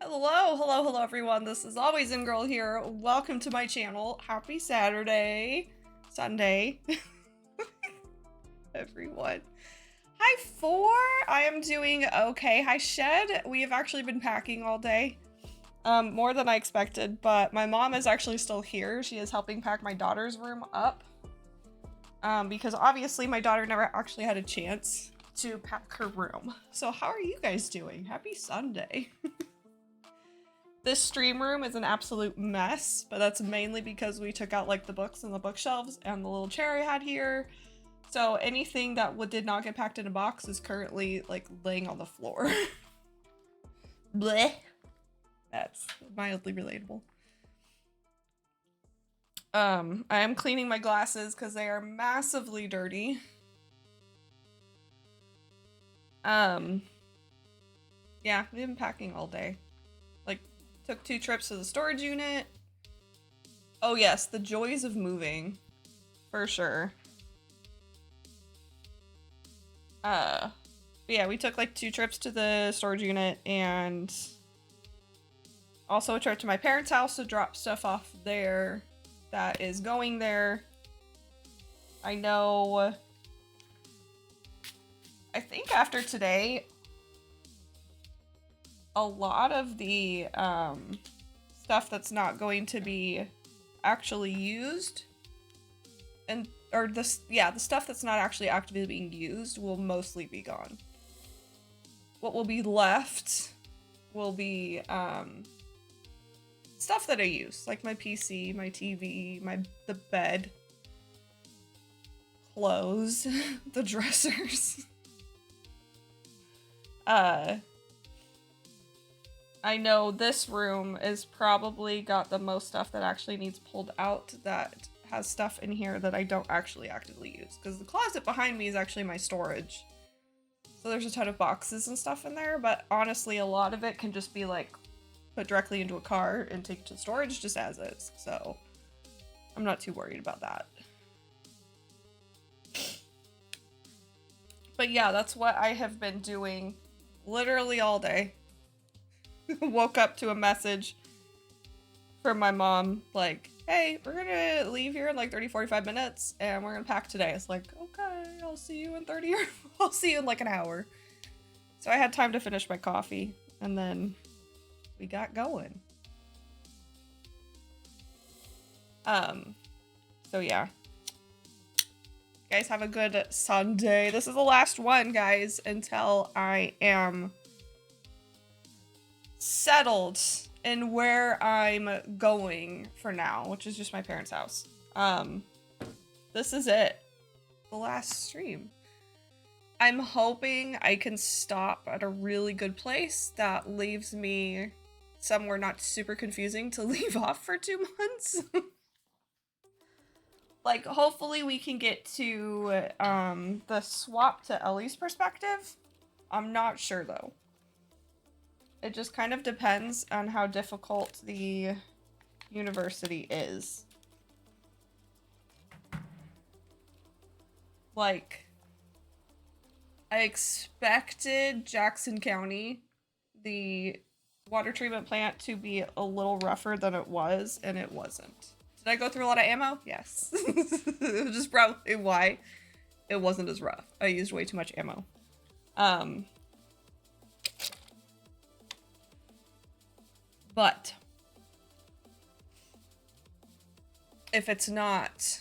Hello everyone. This is Always In Girl here. Welcome to my channel. Happy Saturday. Sunday. Everyone. Hi, Four. I am doing okay. Hi, Shed. We have actually been packing all day. More than I expected, but my mom is actually still here. She is helping pack my daughter's room up. Because obviously my daughter never actually had a chance to pack her room. So how are you guys doing? Happy Sunday. This stream room is an absolute mess, but that's mainly because we took out like the books and the bookshelves and the little chair I had here. So anything that did not get packed in a box is currently like laying on the floor. Bleh. That's mildly relatable. I am cleaning my glasses because they are massively dirty. Yeah, we've been packing all day. Like, took 2 trips to the storage unit. Oh yes, the joys of moving. For sure. But yeah, we took like 2 trips to the storage unit and also a trip to my parents' house to drop stuff off there that is going there. I know, I think after today, a lot of the stuff that's not going to be actually used, and the stuff that's not actually actively being used will mostly be gone. What will be left will be stuff that I use, like my PC, my TV, the bed, clothes, the dressers. I know this room is probably got the most stuff that actually needs pulled out, that has stuff in here that I don't actually actively use, because the closet behind me is actually my storage. So there's a ton of boxes and stuff in there, but honestly a lot of it can just be like put directly into a car and take to storage just as is. So I'm not too worried about that. But yeah, that's what I have been doing literally all day. Woke up to a message from my mom like, hey, we're gonna leave here in like 30-45 minutes and we're gonna pack today. It's like, okay, I'll see you in 30 or I'll see you in like an hour. So I had time to finish my coffee and then we got going. So yeah. You guys have a good Sunday. This is the last one, guys, until I am settled in where I'm going for now, which is just my parents' house. This is it. The last stream. I'm hoping I can stop at a really good place that leaves me somewhere not super confusing to leave off for 2 months. Like, hopefully we can get to the swap to Ellie's perspective. I'm not sure though. It just kind of depends on how difficult the university is. Like, I expected Jackson County, the water treatment plant, to be a little rougher than it was, and it wasn't. Did I go through a lot of ammo? Yes. It was just probably why it wasn't as rough. I used way too much ammo. But if it's not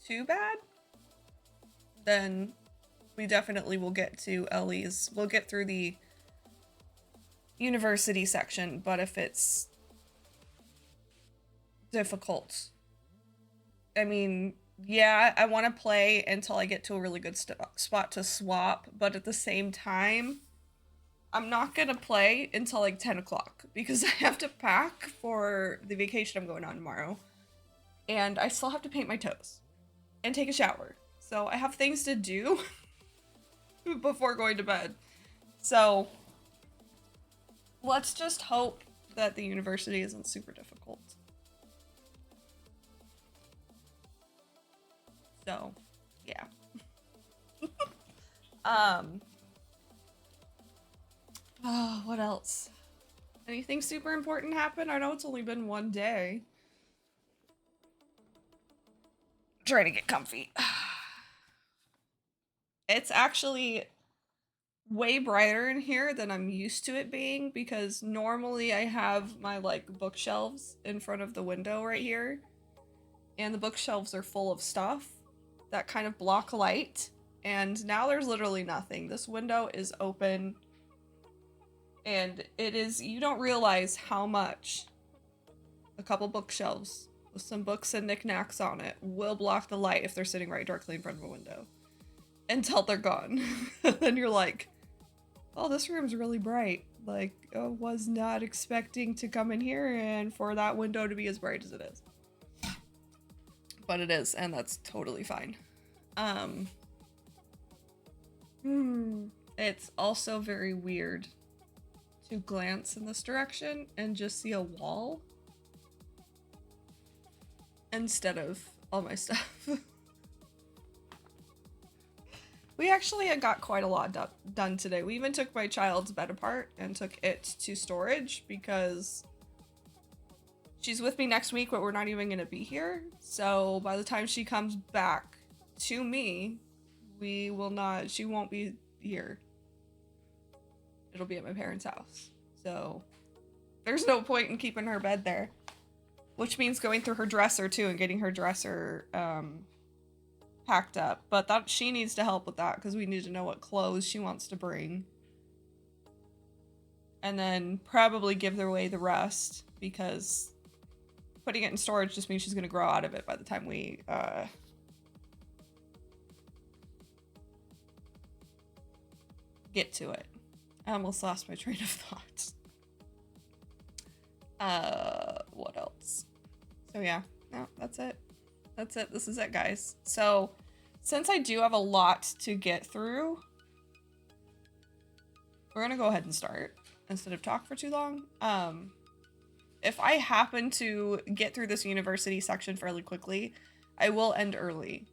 too bad, then we definitely will get to Ellie's. We'll get through the university section, but if it's difficult, I mean, yeah, I want to play until I get to a really good spot to swap, but at the same time, I'm not gonna play until like 10 o'clock because I have to pack for the vacation I'm going on tomorrow. And I still have to paint my toes and take a shower. So I have things to do before going to bed. So let's just hope that the university isn't super difficult. So, yeah. Oh, what else? Anything super important happen? I know it's only been one day. Trying to get comfy. It's actually way brighter in here than I'm used to it being, because normally I have my like bookshelves in front of the window right here, and the bookshelves are full of stuff that kind of block light, and now there's literally nothing. This window is open, and it is, you don't realize how much a couple bookshelves with some books and knickknacks on it will block the light if they're sitting right directly in front of a window until they're gone. Then you're like, oh, this room's really bright. Like, I was not expecting to come in here and for that window to be as bright as it is. But it is, and that's totally fine. It's also very weird to glance in this direction and just see a wall instead of all my stuff. We actually got quite a lot done today. We even took my child's bed apart and took it to storage because she's with me next week, but we're not even going to be here. So by the time she comes back to me, she won't be here. It'll be at my parents' house. So There's no point in keeping her bed there. Which means going through her dresser too and getting her dresser packed up. But that she needs to help with that because we need to know what clothes she wants to bring. And then probably give away the rest because putting it in storage just means she's going to grow out of it by the time we get to it. I almost lost my train of thought. What else? So yeah, no, that's it. That's it. This is it, guys. So since I do have a lot to get through, we're gonna go ahead and start instead of talk for too long. If I happen to get through this university section fairly quickly, I will end early.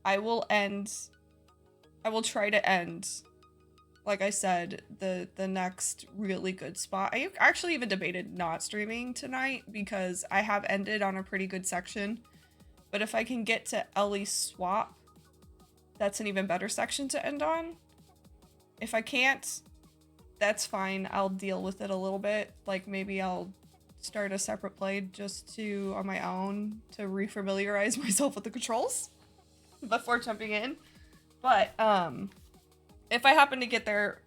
I will try to end, like I said, the next really good spot. I actually even debated not streaming tonight because I have ended on a pretty good section. But if I can get to Ellie's swap, that's an even better section to end on. If I can't, that's fine. I'll deal with it a little bit. Like maybe I'll start a separate play just to, on my own, to refamiliarize myself with the controls before jumping in. But if I happen to get there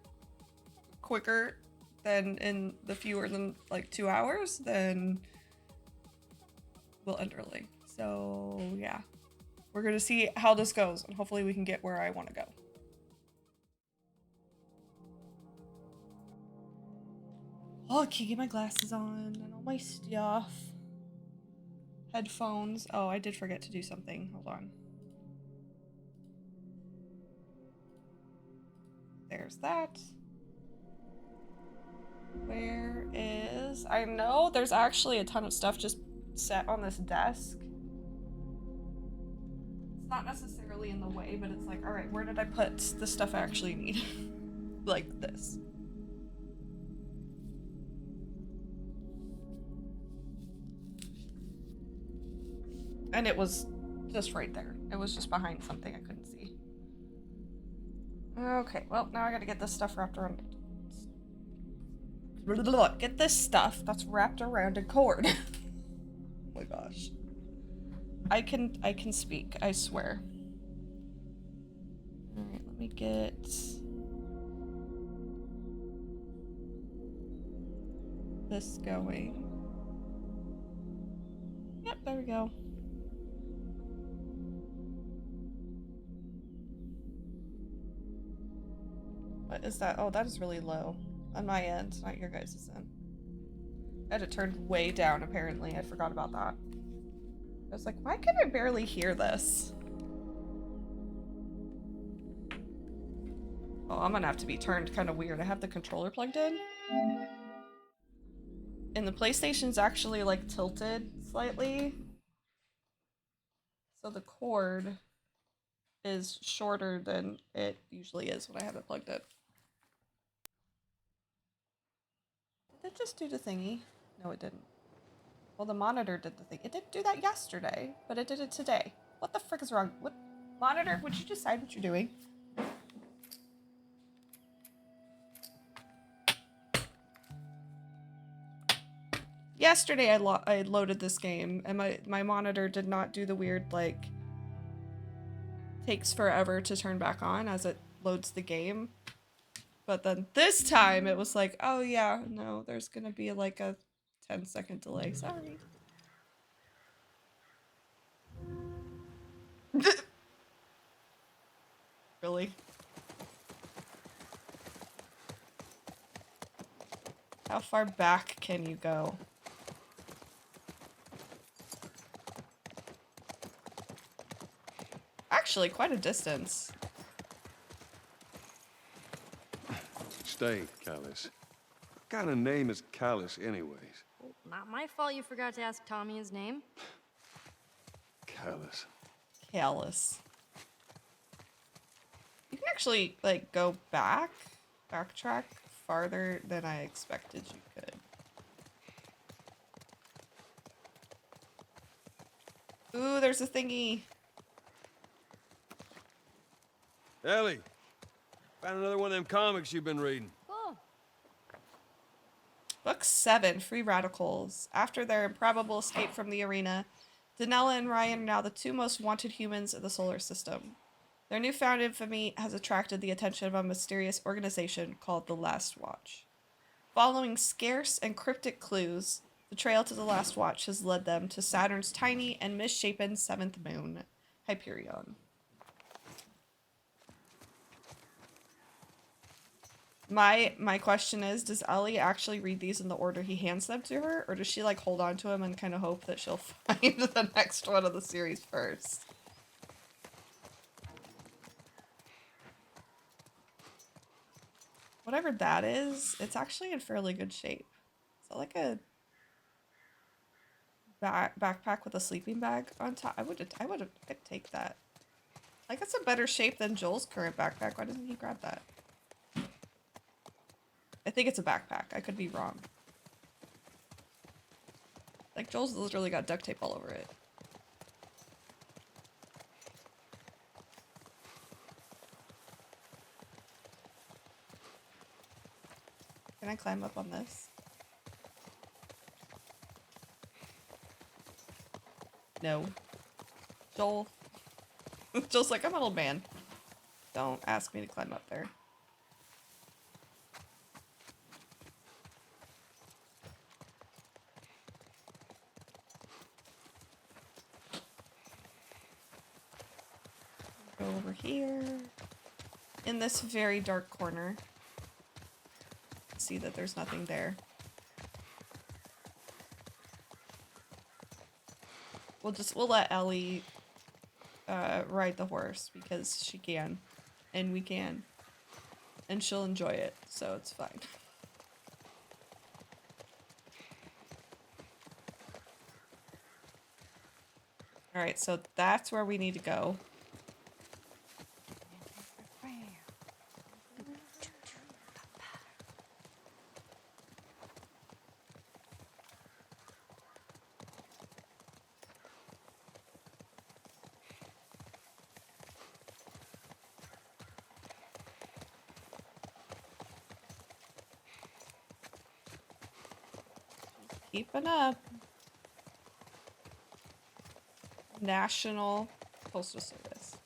quicker than in the fewer than like 2 hours, then we'll end early. So yeah, we're gonna see how this goes and hopefully we can get where I want to go. Oh, I can't get my glasses on and all my stuff. Headphones. Oh, I did forget to do something. Hold on. There's that. Where is... I know there's actually a ton of stuff just set on this desk. It's not necessarily in the way, but it's like, alright, where did I put the stuff I actually need? Like this. And it was just right there. It was just behind something I couldn't see. Okay, well, now I gotta get this stuff wrapped around. Get this stuff that's wrapped around a cord. Oh my gosh. I can speak, I swear. Alright, let me get... this going. Yep, there we go. What is that? Oh, that is really low. On my end, not your guys' end. I had it turned way down, apparently. I forgot about that. I was like, why can I barely hear this? Oh, I'm gonna have to be turned kind of weird. I have the controller plugged in. And the PlayStation's actually, like, tilted slightly. So the cord is shorter than it usually is when I have it plugged in. Did it just do the thingy? No, it didn't. Well, the monitor did the thing. It didn't do that yesterday, but it did it today. What the frick is wrong? What? Monitor, would you decide what you're doing? Yesterday I loaded this game and my monitor did not do the weird, like, takes forever to turn back on as it loads the game. But then this time it was like, oh yeah, no, there's gonna be like a 10-second delay. Sorry. Really? How far back can you go? Actually, quite a distance. Stay, Callus. What kind of name is Callus, anyways? Well, not my fault you forgot to ask Tommy his name. Callus. Callus. You can actually, like, go backtrack farther than I expected you could. Ooh, there's a thingy. Ellie, found another one of them comics you've been reading. Oh. What Book 7, Free Radicals. After their improbable escape from the arena, Danella and Ryan are now the two most wanted humans in the solar system. Their newfound infamy has attracted the attention of a mysterious organization called the Last Watch. Following scarce and cryptic clues, the trail to the Last Watch has led them to Saturn's tiny and misshapen seventh moon, Hyperion. My question is, does Ellie actually read these in the order he hands them to her, or does she like hold on to them and kind of hope that she'll find the next one of the series first? Whatever that is, it's actually in fairly good shape. Is that like a backpack with a sleeping bag on top? I'd take that. Like, it's a better shape than Joel's current backpack. Why doesn't he grab that? I think it's a backpack. I could be wrong. Like, Joel's literally got duct tape all over it. Can I climb up on this? No. Joel. Joel's like, I'm an old man. Don't ask me to climb up there. Go over here. In this very dark corner. See that there's nothing there. We'll let Ellie ride the horse because she can. And we can. And she'll enjoy it, so it's fine. Alright, so that's where we need to go. Keeping up. National Postal Service.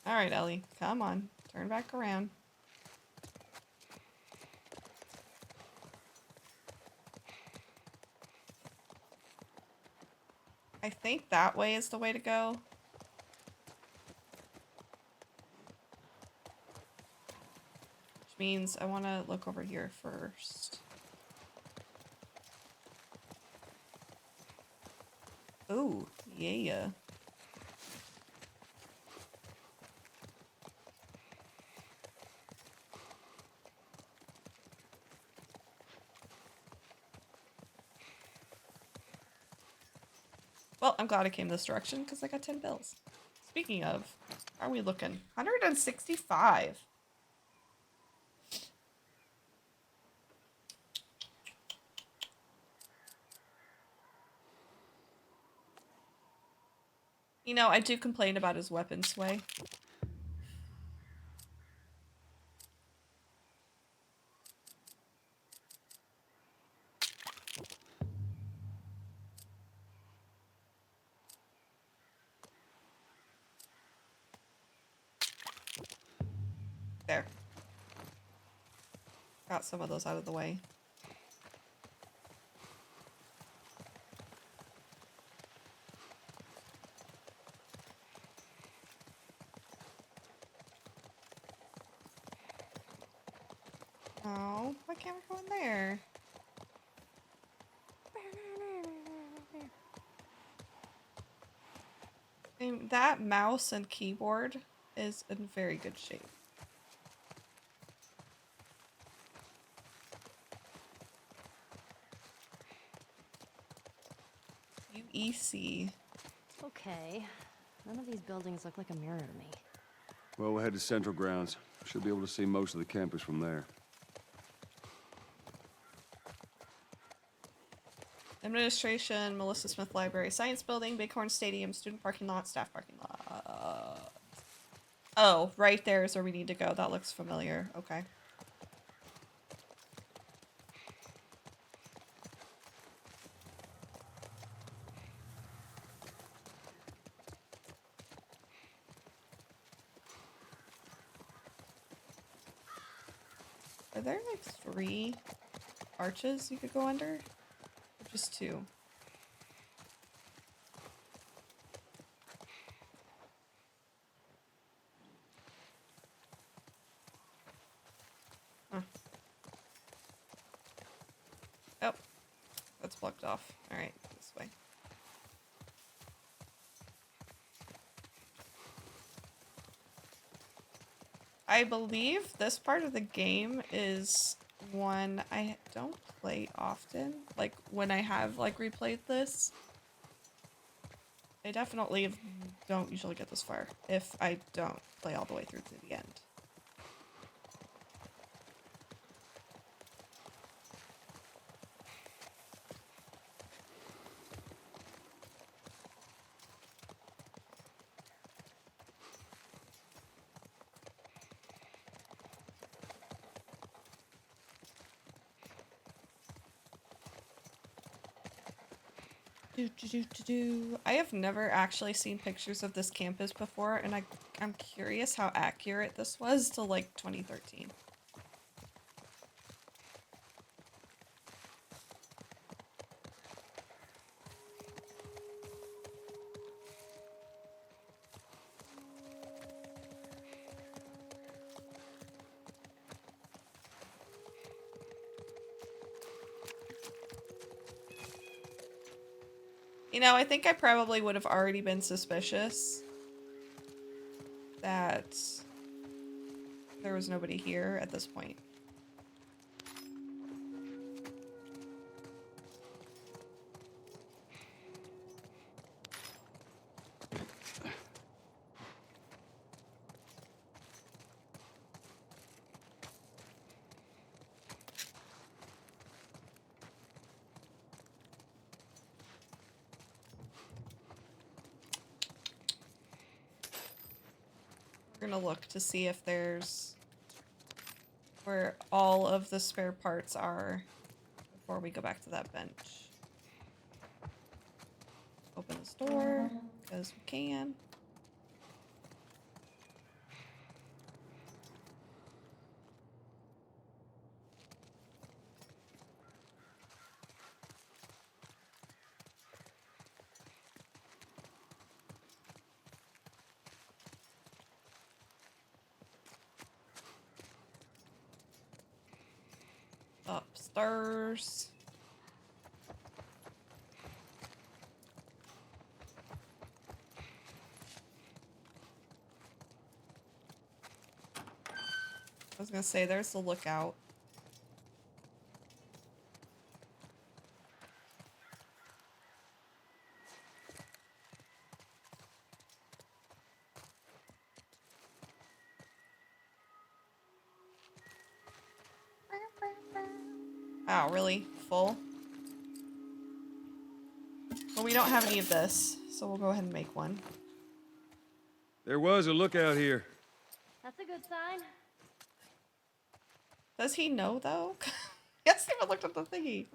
Alright, Ellie. Come on. Turn back around. I think that way is the way to go. Which means I want to look over here first. Ooh, yeah. Well, I'm glad I came this direction because I got 10 bills. Speaking of, how are we looking? 165. You know, I do complain about his weapon sway. There. Got some of those out of the way. Oh, why can't we go in there? And that mouse and keyboard is in very good shape. UEC. Okay. None of these buildings look like a mirror to me. Well, we'll head to Central Grounds. Should be able to see most of the campus from there. Administration, Melissa Smith Library, Science Building, Bighorn Stadium, Student Parking Lot, Staff Parking Lot. Oh, right there is where we need to go. That looks familiar. Okay. Are there like 3 arches you could go under? Or just 2? Huh. Oh, that's blocked off. Alright, this way. I believe this part of the game is one I don't play often. Like, when I have, like, replayed this. I definitely don't usually get this far if I don't play all the way through to the end. I have never actually seen pictures of this campus before, and I'm curious how accurate this was to like 2013. You know, I think I probably would have already been suspicious that there was nobody here at this point. We're gonna look to see if there's where all of the spare parts are before we go back to that bench. Open this door, because we can. Upstairs. I was gonna say, there's the lookout. Oh, really? Full? Well, we don't have any of this, so we'll go ahead and make one. There was a lookout here. That's a good sign. Does he know, though? He hasn't even looked at the thingy.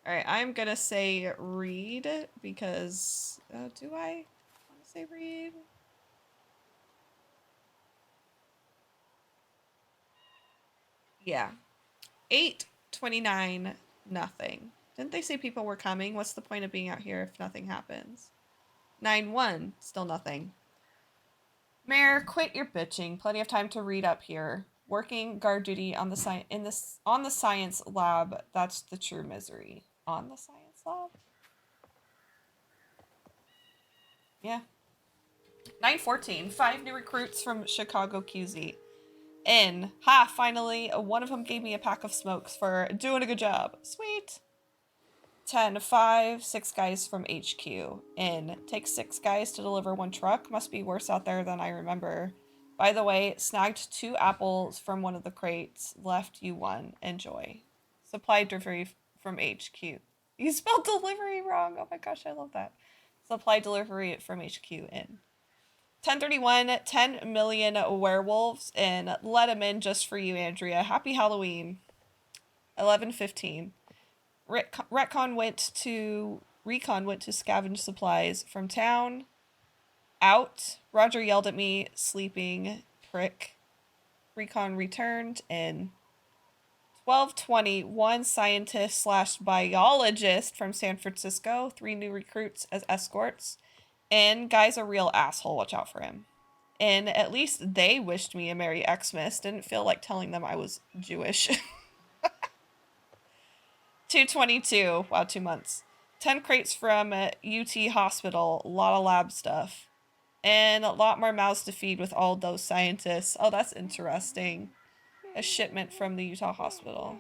Alright, I'm gonna say read, because... do I want to say read? Yeah. 8:29, nothing. Didn't they say people were coming? What's the point of being out here if nothing happens? 9:1, still nothing. Mayor, quit your bitching. Plenty of time to read up here. Working guard duty on the on the science lab. That's the true misery. On the science lab? Yeah. 9:14. 5 new recruits from Chicago QZ. In. Ha, finally. One of them gave me a pack of smokes for doing a good job. Sweet. 10:05. 6 guys from HQ. In. Takes 6 guys to deliver 1 truck. Must be worse out there than I remember. By the way, snagged 2 apples from one of the crates. Left you 1. Enjoy. Supply delivery from HQ. You spelled delivery wrong. Oh my gosh, I love that. Supply delivery from HQ in. 1031, 10 million werewolves, and let them in just for you, Andrea. Happy Halloween. 11:15. Recon went to scavenge supplies from town. Out. Roger yelled at me, sleeping prick. Recon returned in 12:20. One scientist slash biologist from San Francisco. 3 new recruits as escorts. And guy's a real asshole. Watch out for him. And at least they wished me a Merry Xmas. Didn't feel like telling them I was Jewish. 222. Wow, 2 months. 10 crates from UT Hospital. A lot of lab stuff. And a lot more mouths to feed with all those scientists. Oh, that's interesting. A shipment from the Utah Hospital.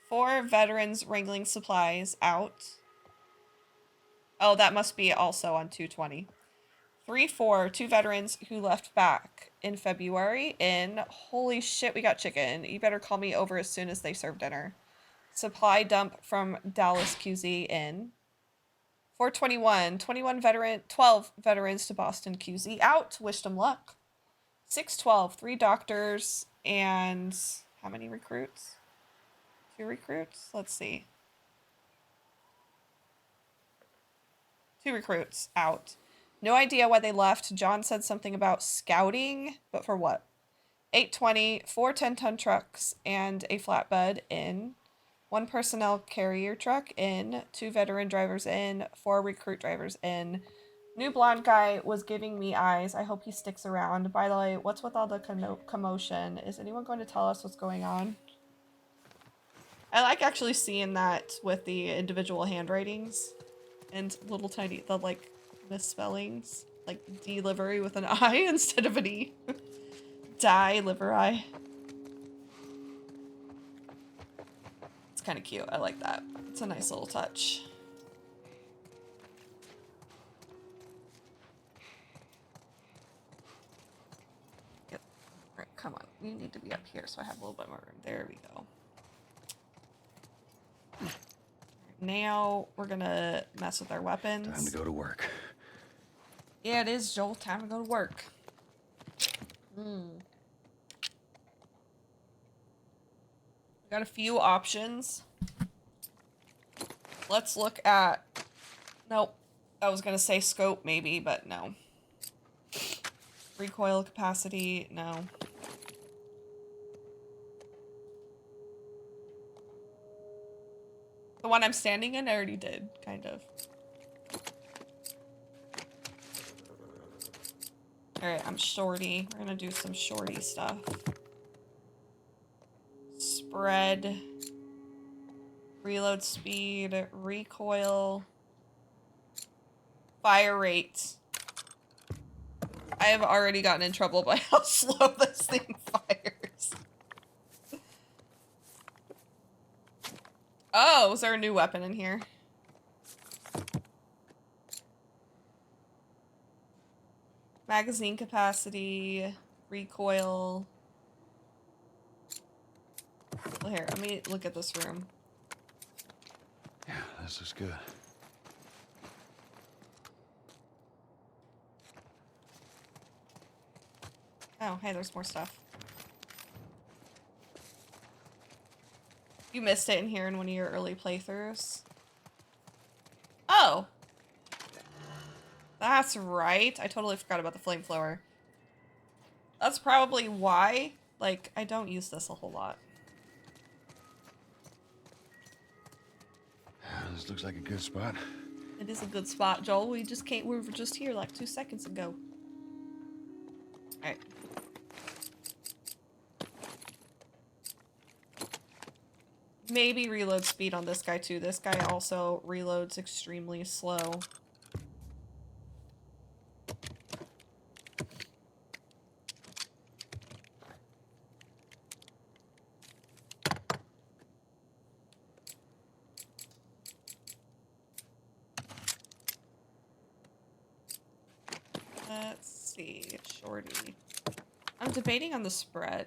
Four veterans wrangling supplies out. Oh, that must be also on 220. 3-4, 2 veterans who left back in February. Holy shit, we got chicken. You better call me over as soon as they serve dinner. Supply dump from Dallas QZ in. 421, 12 veterans to Boston QZ out. Wished them luck. 612, 3 doctors and how many recruits? 2 recruits? Let's see. 2 recruits out. No idea why they left. John said something about scouting, but for what? 820, 4 10-ton trucks and a flatbed in. 1 personnel carrier truck in. 2 veteran drivers in. 4 recruit drivers in. New blonde guy was giving me eyes. I hope he sticks around. By the way, what's with all the commotion? Is anyone going to tell us what's going on? I like actually seeing that with the individual handwritings and little tiny, the like misspellings, like delivery with an I instead of an E. Die liver eye. It's kind of cute. I like that. It's a nice little touch. Yep. Right, come on. You need to be up here so I have a little bit more room. There we go. Now we're gonna mess with our weapons. Time to go to work. Yeah, it is, Joel. Time to go to work. Got a few options. Let's look at... Nope. I was gonna say scope maybe, but no. Recoil capacity, no. The one I'm standing in, I already did, kind of. Alright, I'm shorty. We're gonna do some shorty stuff. Spread. Reload speed. Recoil. Fire rate. I have already gotten in trouble by how slow this thing fires. Oh, is there a new weapon in here? Magazine capacity, recoil. Well, here, let me look at this room. Yeah, this is good. Oh, hey, there's more stuff. You missed it in here in one of your early playthroughs. Oh! That's right. I totally forgot about the flamethrower. That's probably why, like, I don't use this a whole lot. This looks like a good spot. It is a good spot, Joel. We were just here like 2 seconds ago. Alright. Maybe reload speed on this guy too. This guy also reloads extremely slow. Let's see, shorty. I'm debating on the spread.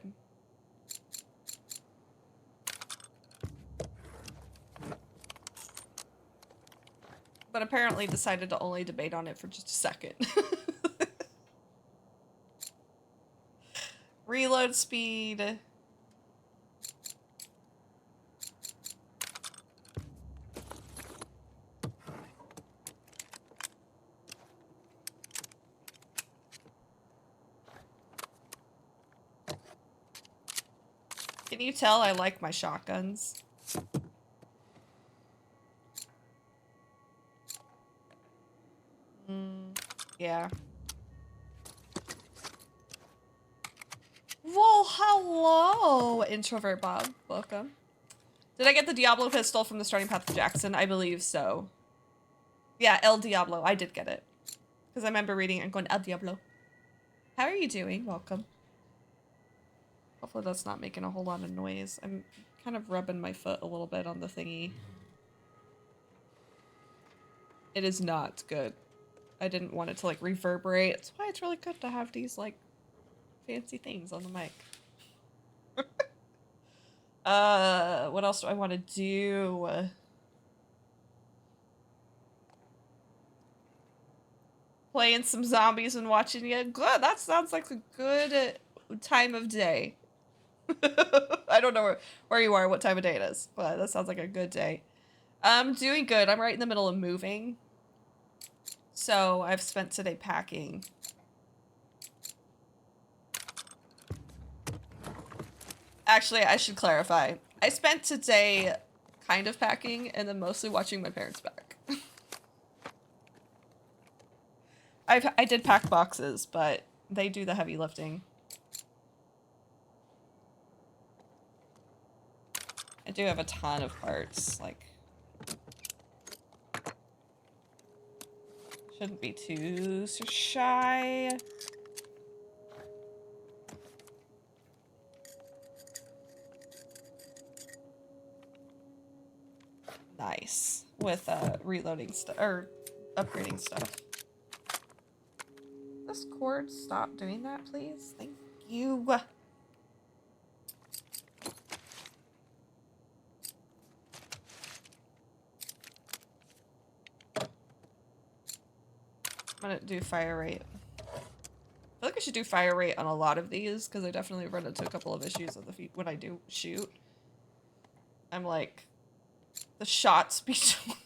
but apparently decided to only debate on it for just a second. Reload speed. Can you tell I like my shotguns? Yeah. Well, hello, Introvert Bob. Welcome. Did I get the Diablo pistol from the starting path of Jackson? I believe so. Yeah, El Diablo. I did get it. Because I remember reading it and going, El Diablo. How are you doing? Welcome. Hopefully that's not making a whole lot of noise. I'm kind of rubbing my foot a little bit on the thingy. It is not good. I didn't want it to, like, reverberate. That's why it's really good to have these, like, fancy things on the mic. What else do I want to do? Playing some zombies and watching you. Good. That sounds like a good time of day. I don't know where you are, what time of day it is, but that sounds like a good day. I'm doing good. I'm right in the middle of moving. So I've spent today packing. Actually, I should clarify. I spent today kind of packing and then mostly watching my parents pack. I did pack boxes, but they do the heavy lifting. I do have a ton of parts, like... Shouldn't be too shy. Nice. With reloading stuff or upgrading stuff. This cord, stop doing that, please. Thank you. I'm gonna do fire rate. I feel like I should do fire rate on a lot of these because I definitely run into a couple of issues at the when I do shoot. I'm like, the shots between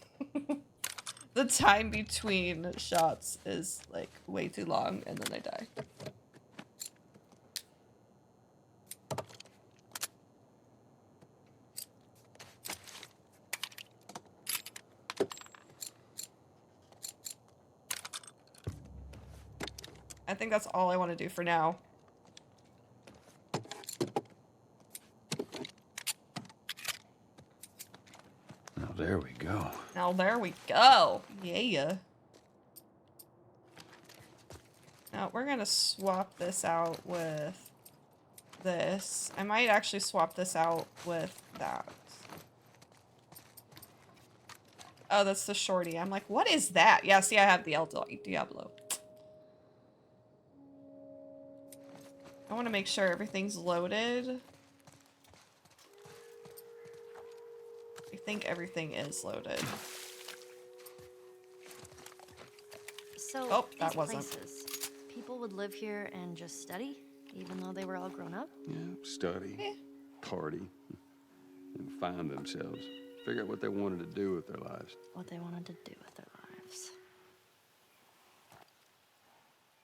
the time between shots is like way too long and then I die. I think that's all I want to do for now. Now there we go. Now there we go. Yeah. Now we're gonna swap this out with this. I might actually swap this out with that. Oh, that's the shorty. I'm like, what is that? Yeah, see, I have the El Diablo. I want to make sure everything's loaded. I think everything is loaded. So, Oh, that these wasn't. places, people would live here and just study, even though they were all grown up? Yeah, study, party, and find themselves. Figure out what they wanted to do with their lives. What they wanted to do with their lives.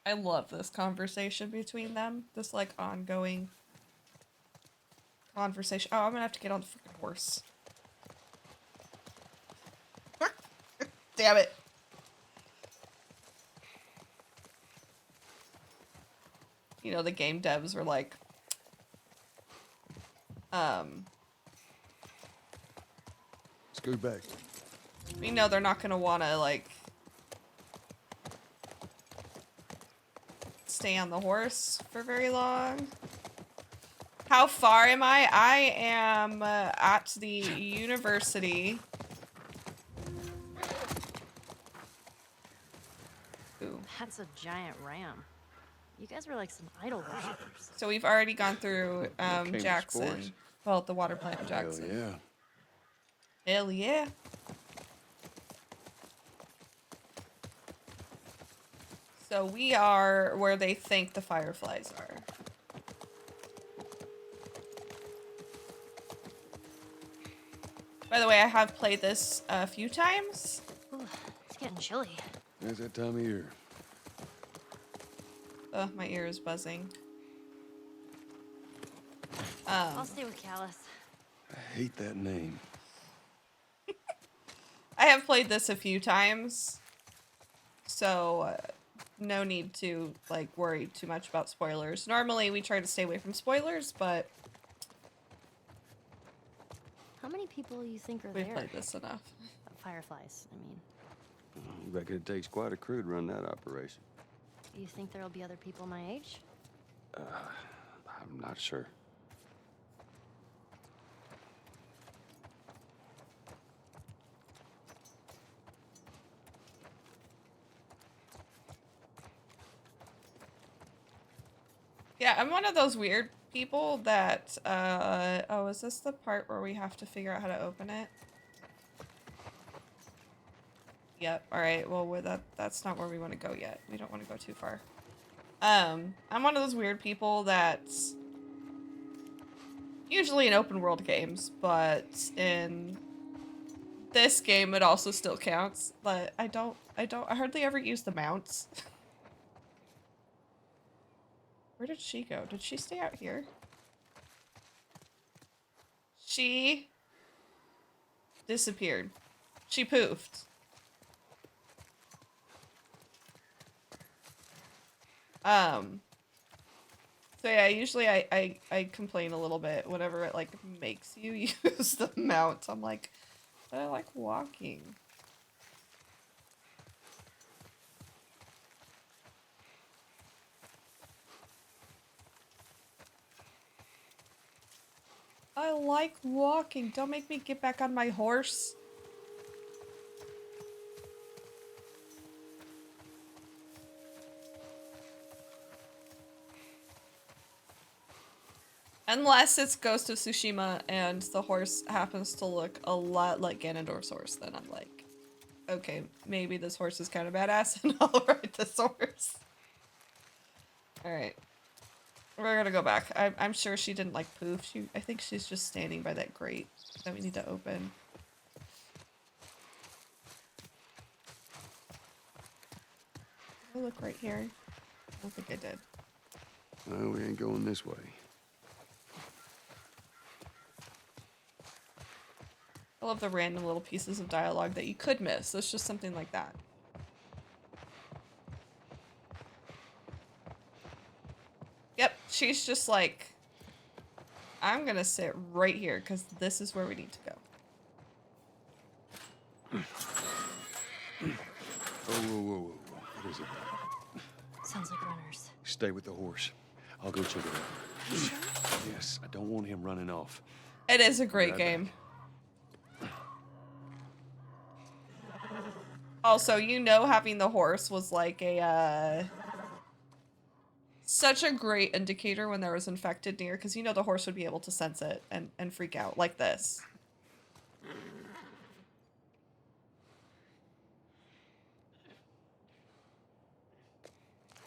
I love this conversation between them. This, like, ongoing conversation. Oh, I'm gonna have to get on the freaking horse. Damn it. You know, the game devs were like, Scoot back. we know they're not gonna wanna, like, stay on the horse for very long. How far am I? I am at the university. Ooh. That's a giant ram. You guys were like some idol worshippers. So we've already gone through Came to Jackson. sports. Well, the water plant of Hell Jackson. yeah. Hell yeah. So we are where they think the fireflies are. By the way, I have played this a few times. Ooh, it's getting chilly. It's that time of year. Ugh, my ear is buzzing. I'll stay with Callus. I hate that name. I have played this a few times, so no need to like worry too much about spoilers. Normally we try to stay away from spoilers, but How many people you think are we've there? played this enough. Fireflies, I mean. I reckon it takes quite a crew to run that operation. You think there'll be other people my age? I'm not sure. Yeah, I'm one of those weird people that, oh, is this the part where we have to figure out how to open it? Yep, alright, well, that's not where we want to go yet. We don't want to go too far. I'm one of those weird people that's usually in open world games, but in this game it also still counts. But I hardly ever use the mounts. Where did she go? Did she stay out here? She disappeared. She poofed. So yeah, usually I complain a little bit whenever it like makes you use the mount. I'm like, but I like walking. I like walking. Don't make me get back on my horse. Unless it's Ghost of Tsushima and the horse happens to look a lot like Ganondorf's horse, then I'm like, okay, maybe this horse is kind of badass and I'll ride this horse. Alright. We're gonna go back. I'm sure she didn't like poof. I think she's just standing by that grate that we need to open. Did I look right here? I don't think I did. No, we ain't going this way. I love the random little pieces of dialogue that you could miss. It's just something like that. Yep, she's just like, I'm gonna sit right here because this is where we need to go. Whoa. What is it? Sounds like runners. Stay with the horse. I'll go check it out. You sure? Yes, I don't want him running off. It is a great Right game. back. Also, you know, having the horse was like a, such a great indicator when there was infected near, because you know the horse would be able to sense it and freak out like this.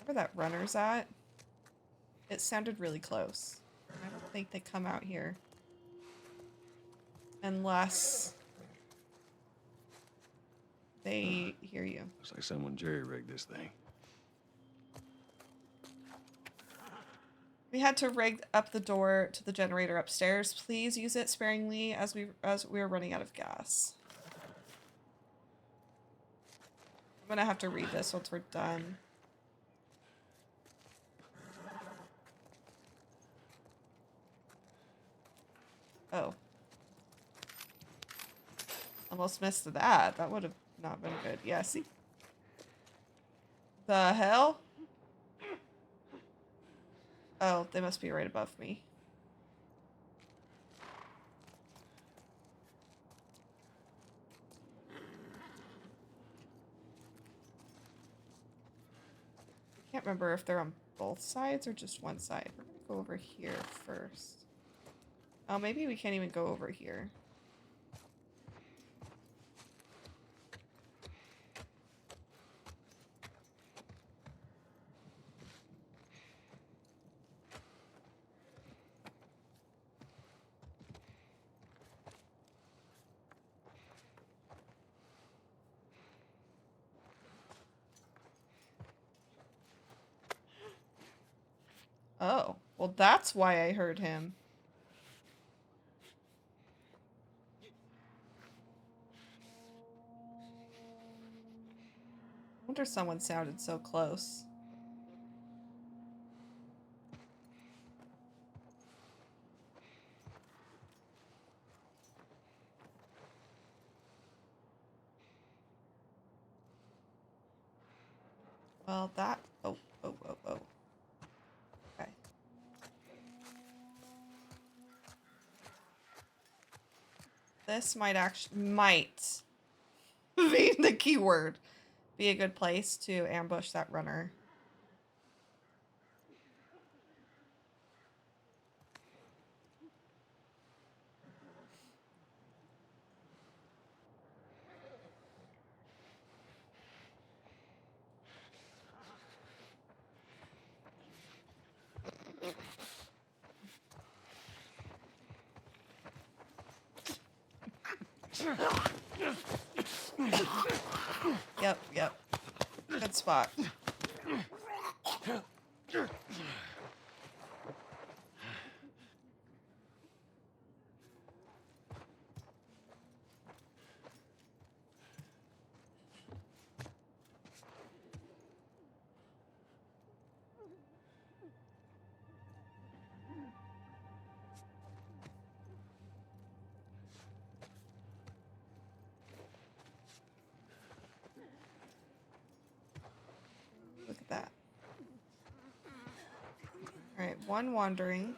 Where that runner's at? It sounded really close. I don't think they come out here. Unless they hear you. Looks like someone jerry-rigged this thing. We had to rig up the door to the generator upstairs. Please use it sparingly as we are running out of gas. I'm gonna have to read this once we're done. Oh. Almost missed that. That would have not been good. Yeah, see? The hell? Oh, they must be right above me. I can't remember if they're on both sides or just one side. We're gonna go over here first. Oh, maybe we can't even go over here. Oh, well, that's why I heard him. I wonder if someone sounded so close. Well, that... Oh, oh, oh, oh. Okay. This might be the keyword. Be a good place to ambush that runner. Yep. Good spot. Look at that. Alright, one wandering.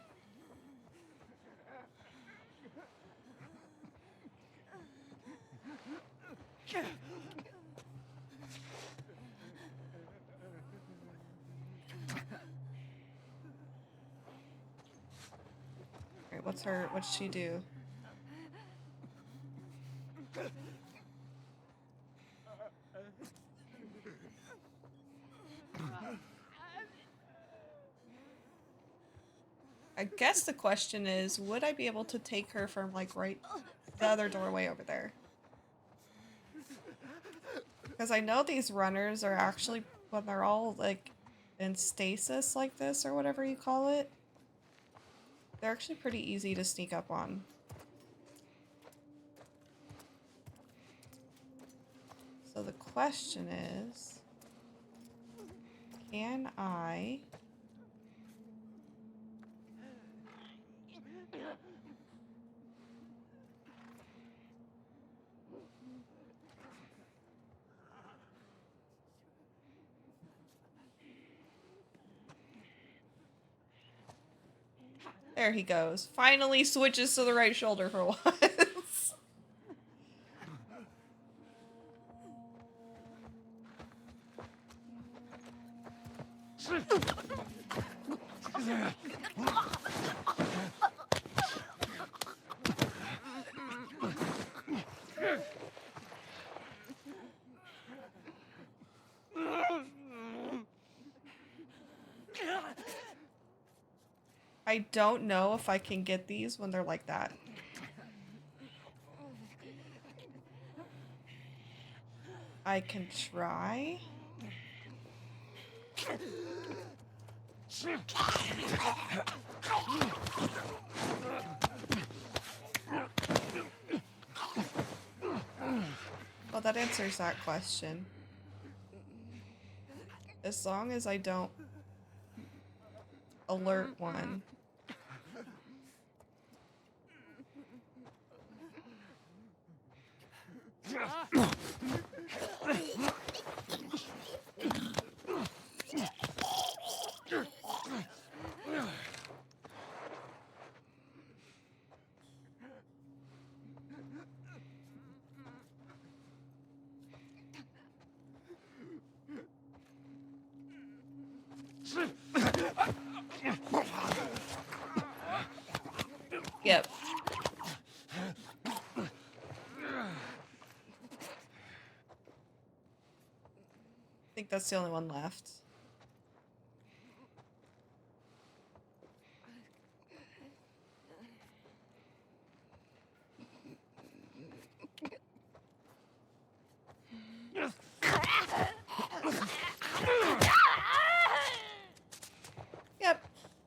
Alright, what's she do? I guess the question is, would I be able to take her from, like, right the other doorway over there? Because I know these runners are actually, when they're all, like, in stasis like this, or whatever you call it, they're actually pretty easy to sneak up on. So the question is, can I... There he goes. Finally switches to the right shoulder for once. I don't know if I can get these when they're like that. I can try. Well, that answers that question. As long as I don't alert one. Yep. I think that's the only one left.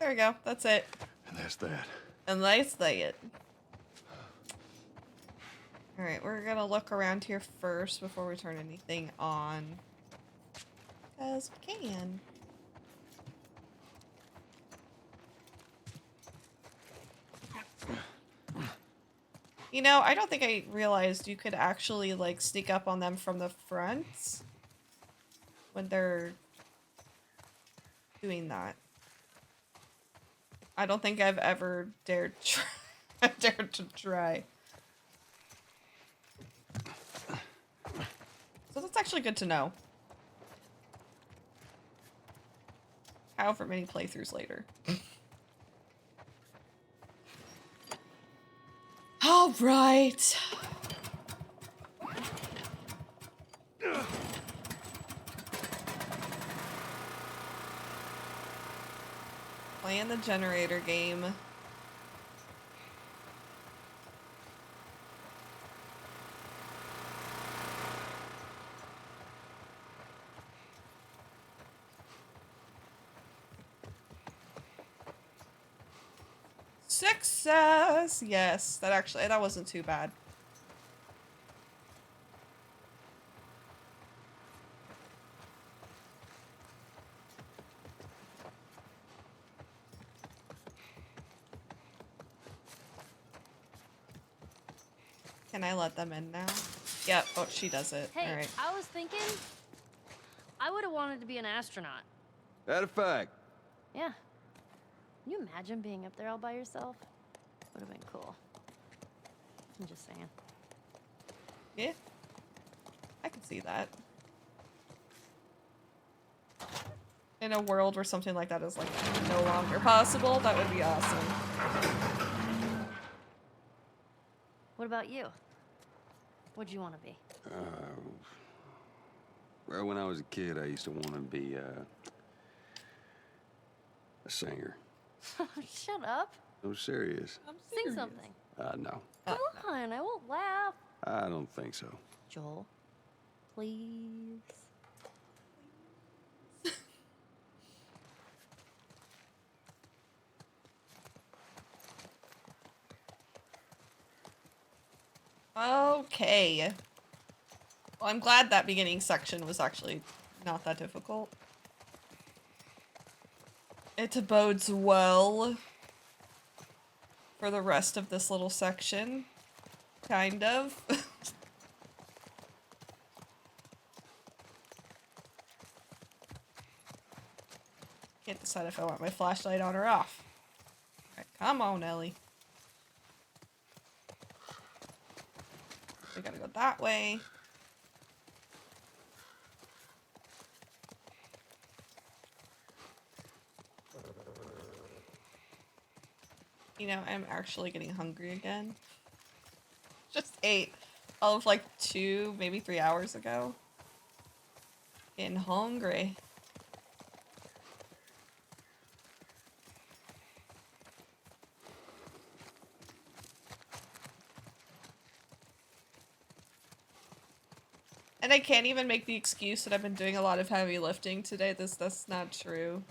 There we go. That's it. And that's that. And that's it. Alright, we're gonna look around here first before we turn anything on. Because we can. You know, I don't think I realized you could actually, like, sneak up on them from the front when they're doing that. I don't think I've ever dared to try. So that's actually good to know. However many playthroughs later. All right. Playing the generator game. Success! Yes, that wasn't too bad. Can I let them in now? Yep. Oh, she does it. Hey, All right. I was thinking I would have wanted to be an astronaut. That a fact. Yeah. Can you imagine being up there all by yourself? Would have been cool. I'm just saying. Yeah. I can see that. In a world where something like that is, like, no longer possible, that would be awesome. What about you? What'd you want to be? Well, when I was a kid, I used to want to be a singer. Shut up. I'm serious. I'm Sing serious. something. No. Come on, I won't laugh. I don't think so. Joel, please. Okay. Well, I'm glad that beginning section was actually not that difficult. It bodes well for the rest of this little section. Kind of. Can't decide if I want my flashlight on or off. Alright, come on, Ellie. We gotta go that way. You know, I'm actually getting hungry again. Just ate all of like 2, maybe 3 hours ago. Getting hungry. And I can't even make the excuse that I've been doing a lot of heavy lifting today. That's not true.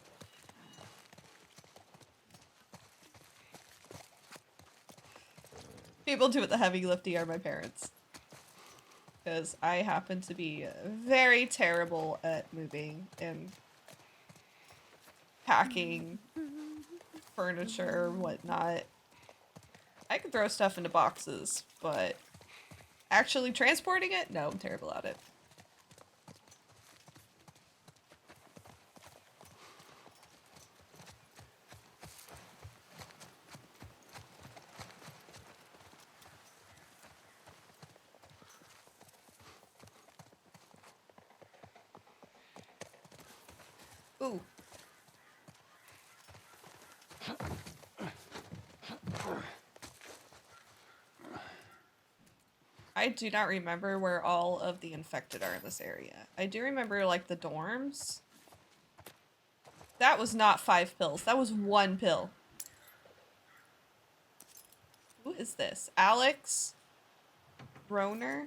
People doing the heavy lifting are my parents. Because I happen to be very terrible at moving and packing furniture or whatnot. I can throw stuff into boxes, but actually transporting it? No, I'm terrible at it. Ooh. I do not remember where all of the infected are in this area. I do remember, like, the dorms. That was not 5 pills. That was 1 pill. Who is this? Alex? Broner?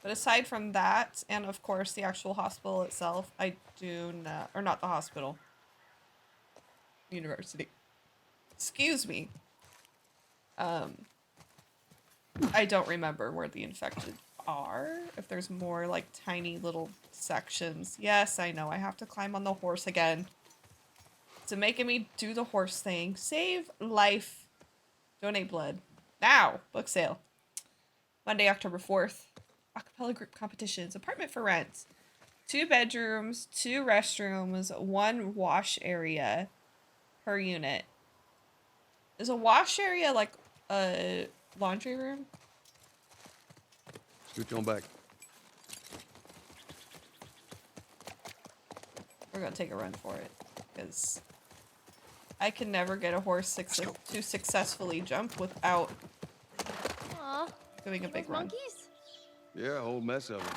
But aside from that, and of course the actual hospital itself, I do not, or not the hospital, university. Excuse me. I don't remember where the infected are. If there's more like tiny little sections. Yes, I know. I have to climb on the horse again. It's making me do the horse thing. Save life. Donate blood. Now. Book sale. Monday, October 4th. Acapella group competitions. Apartment for rent. 2 bedrooms, 2 restrooms, 1 wash area per unit. Is a wash area like a laundry room? Scoot on back. We're gonna take a run for it, because I can never get a horse to successfully jump without Aw, doing a big those run. monkeys? Yeah, a whole mess of them.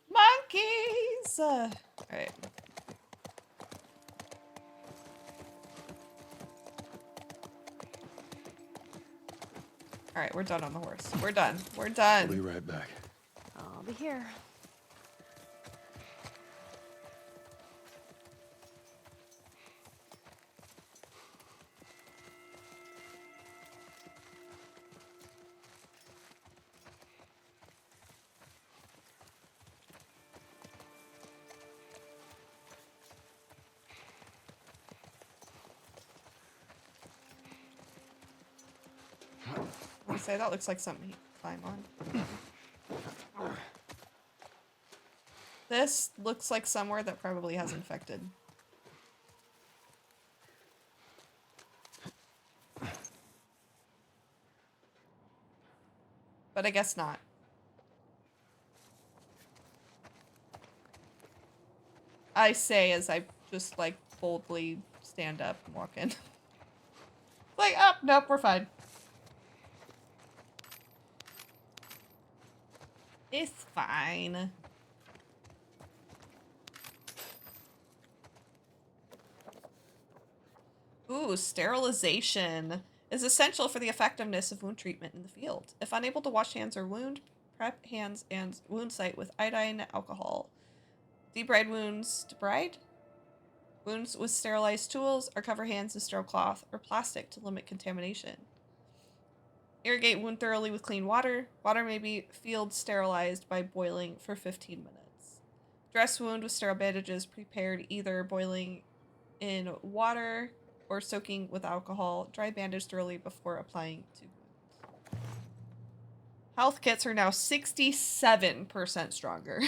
Monkeys! Alright. Alright, we're done on the horse. We're done. We're I'll be done. right back. I'll be here. I say that looks like something he could climb on. This looks like somewhere that probably has infected. But I guess not. I say as I just like boldly stand up and walk in. Like, oh, nope, we're fine. It's fine. Ooh, sterilization is essential for the effectiveness of wound treatment in the field. If unable to wash hands or wound, prep hands and wound site with iodine alcohol. Debride wounds. Debride? Wounds with sterilized tools or cover hands in sterile cloth or plastic to limit contamination. Irrigate wound thoroughly with clean water. Water may be field sterilized by boiling for 15 minutes. Dress wound with sterile bandages prepared either boiling in water or soaking with alcohol. Dry bandage thoroughly before applying to wounds. Health kits are now 67% stronger.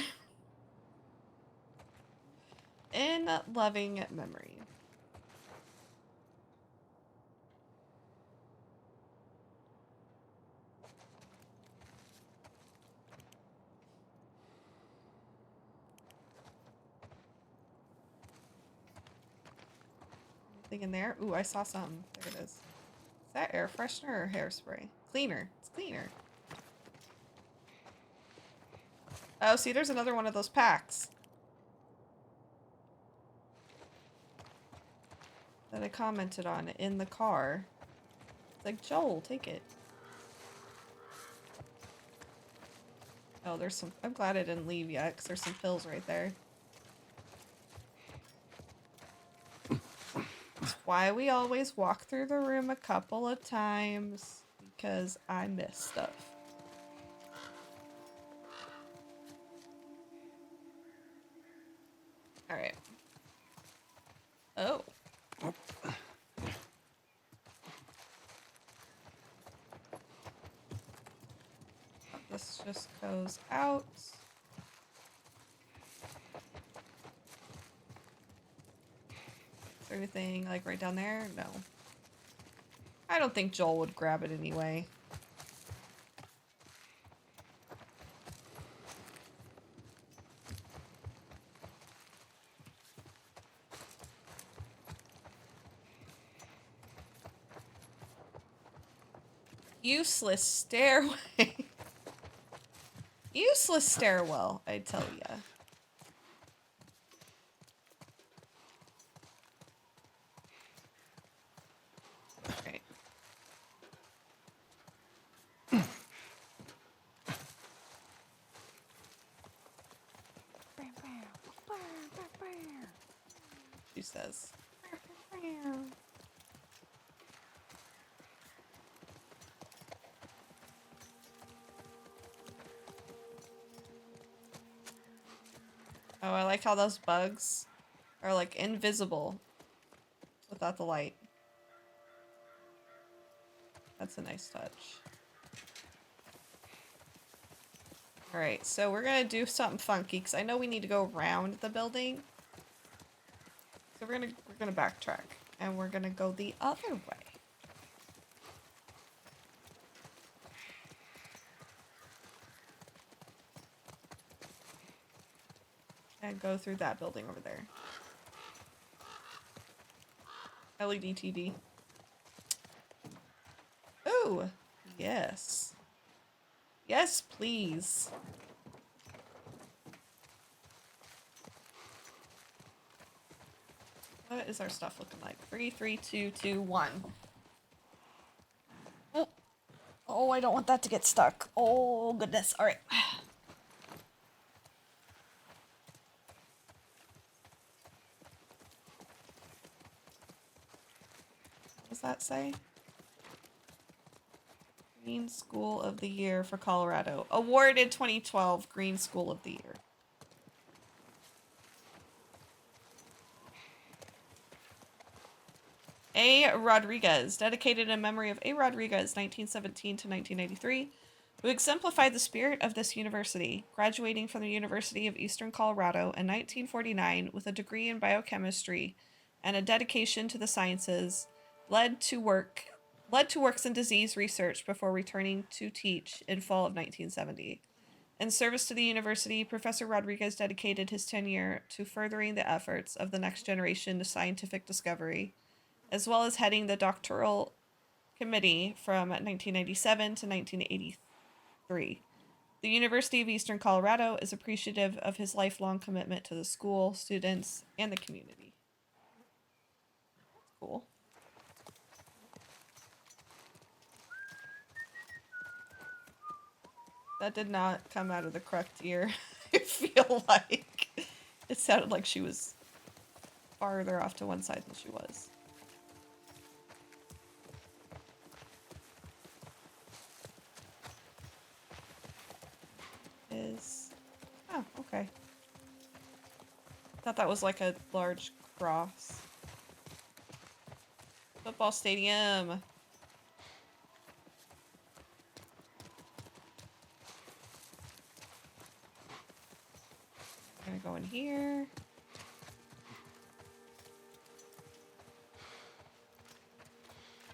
In loving memory. Anything in there? Ooh, I saw some. There it is. Is that air freshener or hairspray? Cleaner. It's cleaner. Oh, see, there's another one of those packs that I commented on in the car. It's like, Joel, take it. Oh, there's some. I'm glad I didn't leave yet, because there's some pills right there. That's why we always walk through the room a couple of times, because I miss stuff. Alright. Oh. This just goes out. Is there anything like right down there? No. I don't think Joel would grab it anyway. Useless stairway. Useless stairwell, I tell ya. she says. Oh, I like how those bugs are like invisible without the light. That's a nice touch. Alright, so we're gonna do something funky because I know we need to go around the building. So we're gonna backtrack and we're gonna go the other way. And go through that building over there. LED TV. Ooh, yes. Yes, please. What is our stuff looking like? 3, 3, 2, 2, 1. Oh, oh, I don't want that to get stuck. Oh, goodness. All right. What does that say? Green School of the Year for Colorado. Awarded 2012 Green School of the Year. A. Rodriguez, dedicated in memory of A. Rodriguez, 1917 to 1993, who exemplified the spirit of this university, graduating from the University of Eastern Colorado in 1949 with a degree in biochemistry and a dedication to the sciences, led to works in disease research before returning to teach in fall of 1970. In service to the university, Professor Rodriguez dedicated his tenure to furthering the efforts of the next generation to scientific discovery, as well as heading the doctoral committee from 1997 to 1983. The University of Eastern Colorado is appreciative of his lifelong commitment to the school, students, and the community. Cool. That did not come out of the correct ear. I feel like it sounded like she was farther off to one side than she was. Oh, okay. Thought that was like a large cross. Football stadium. I'm gonna go in here.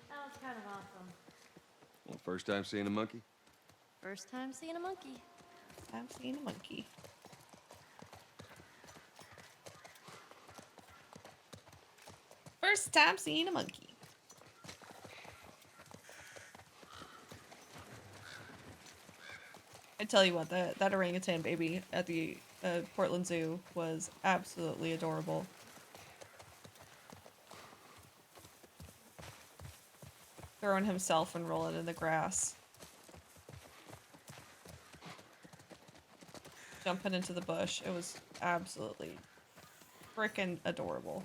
That was kind of awesome. Well, first time seeing a monkey? First time seeing a monkey. I'm seeing a monkey. First time seeing a monkey. I tell you what, that orangutan baby at the Portland Zoo was absolutely adorable. Throwing himself and rolling in the grass. Jumping into the bush. It was absolutely freaking adorable.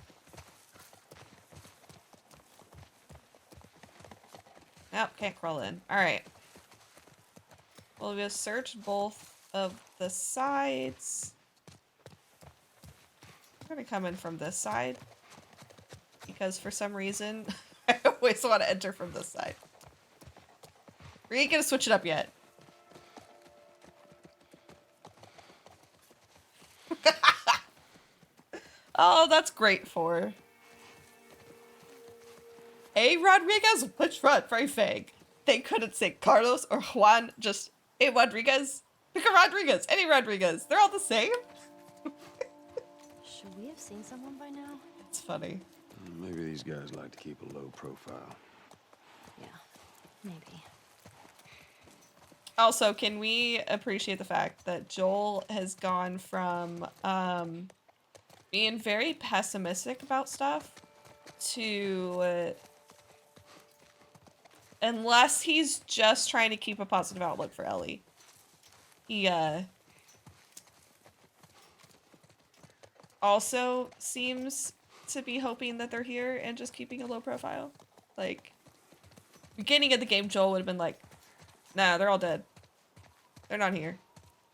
Nope, can't crawl in. Alright. Well, we'll search both of the sides. I'm gonna come in from this side. Because for some reason, I always want to enter from this side. We ain't gonna switch it up yet. Oh, that's great for A. Rodriguez, which one? Very vague. They couldn't say Carlos or Juan, just A. Rodriguez. Pick a Rodriguez, any Rodriguez. They're all the same. Should we have seen someone by now? It's funny. Maybe these guys like to keep a low profile. Yeah, maybe. Also, can we appreciate the fact that Joel has gone from being very pessimistic about stuff to unless he's just trying to keep a positive outlook for Ellie. He also seems to be hoping that they're here and just keeping a low profile. Like, beginning of the game, Joel would have been like, nah, they're all dead. They're not here.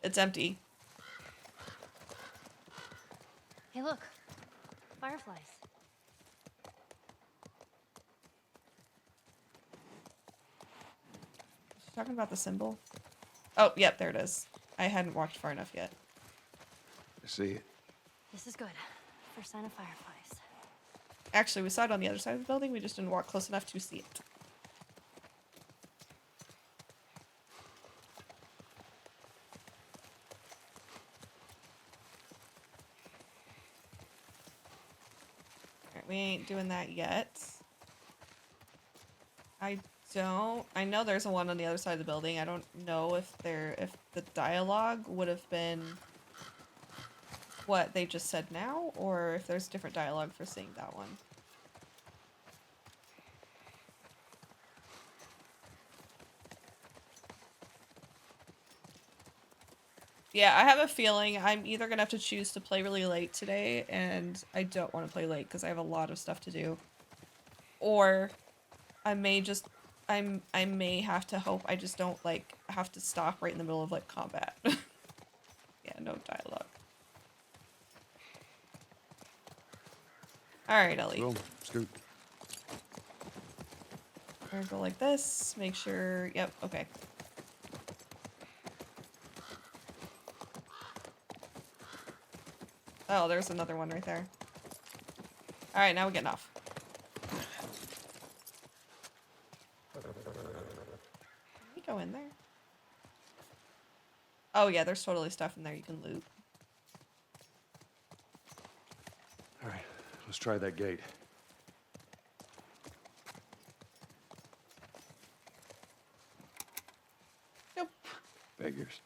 It's empty. Hey, look. Fireflies. Talking about the symbol? Oh, yep, there it is. I hadn't walked far enough yet. I see it. This is good. First sign of fireflies. Actually, we saw it on the other side of the building. We just didn't walk close enough to see it. Alright, we ain't doing that yet. I know there's one on the other side of the building. I don't know if the dialogue would have been what they just said now, or if there's different dialogue for seeing that one. Yeah, I have a feeling I'm either gonna have to choose to play really late today, and I don't want to play late because I have a lot of stuff to do. Or I may just I may have to hope I just don't like have to stop right in the middle of like combat. Yeah, no dialogue. Alright, Ellie. Well, scoot. We're gonna go like this. Make sure. Yep, okay. Oh, there's another one right there. Alright, now we're getting off. Can we go in there? Oh yeah, there's totally stuff in there you can loot. All right, let's try that gate. Nope. Figures.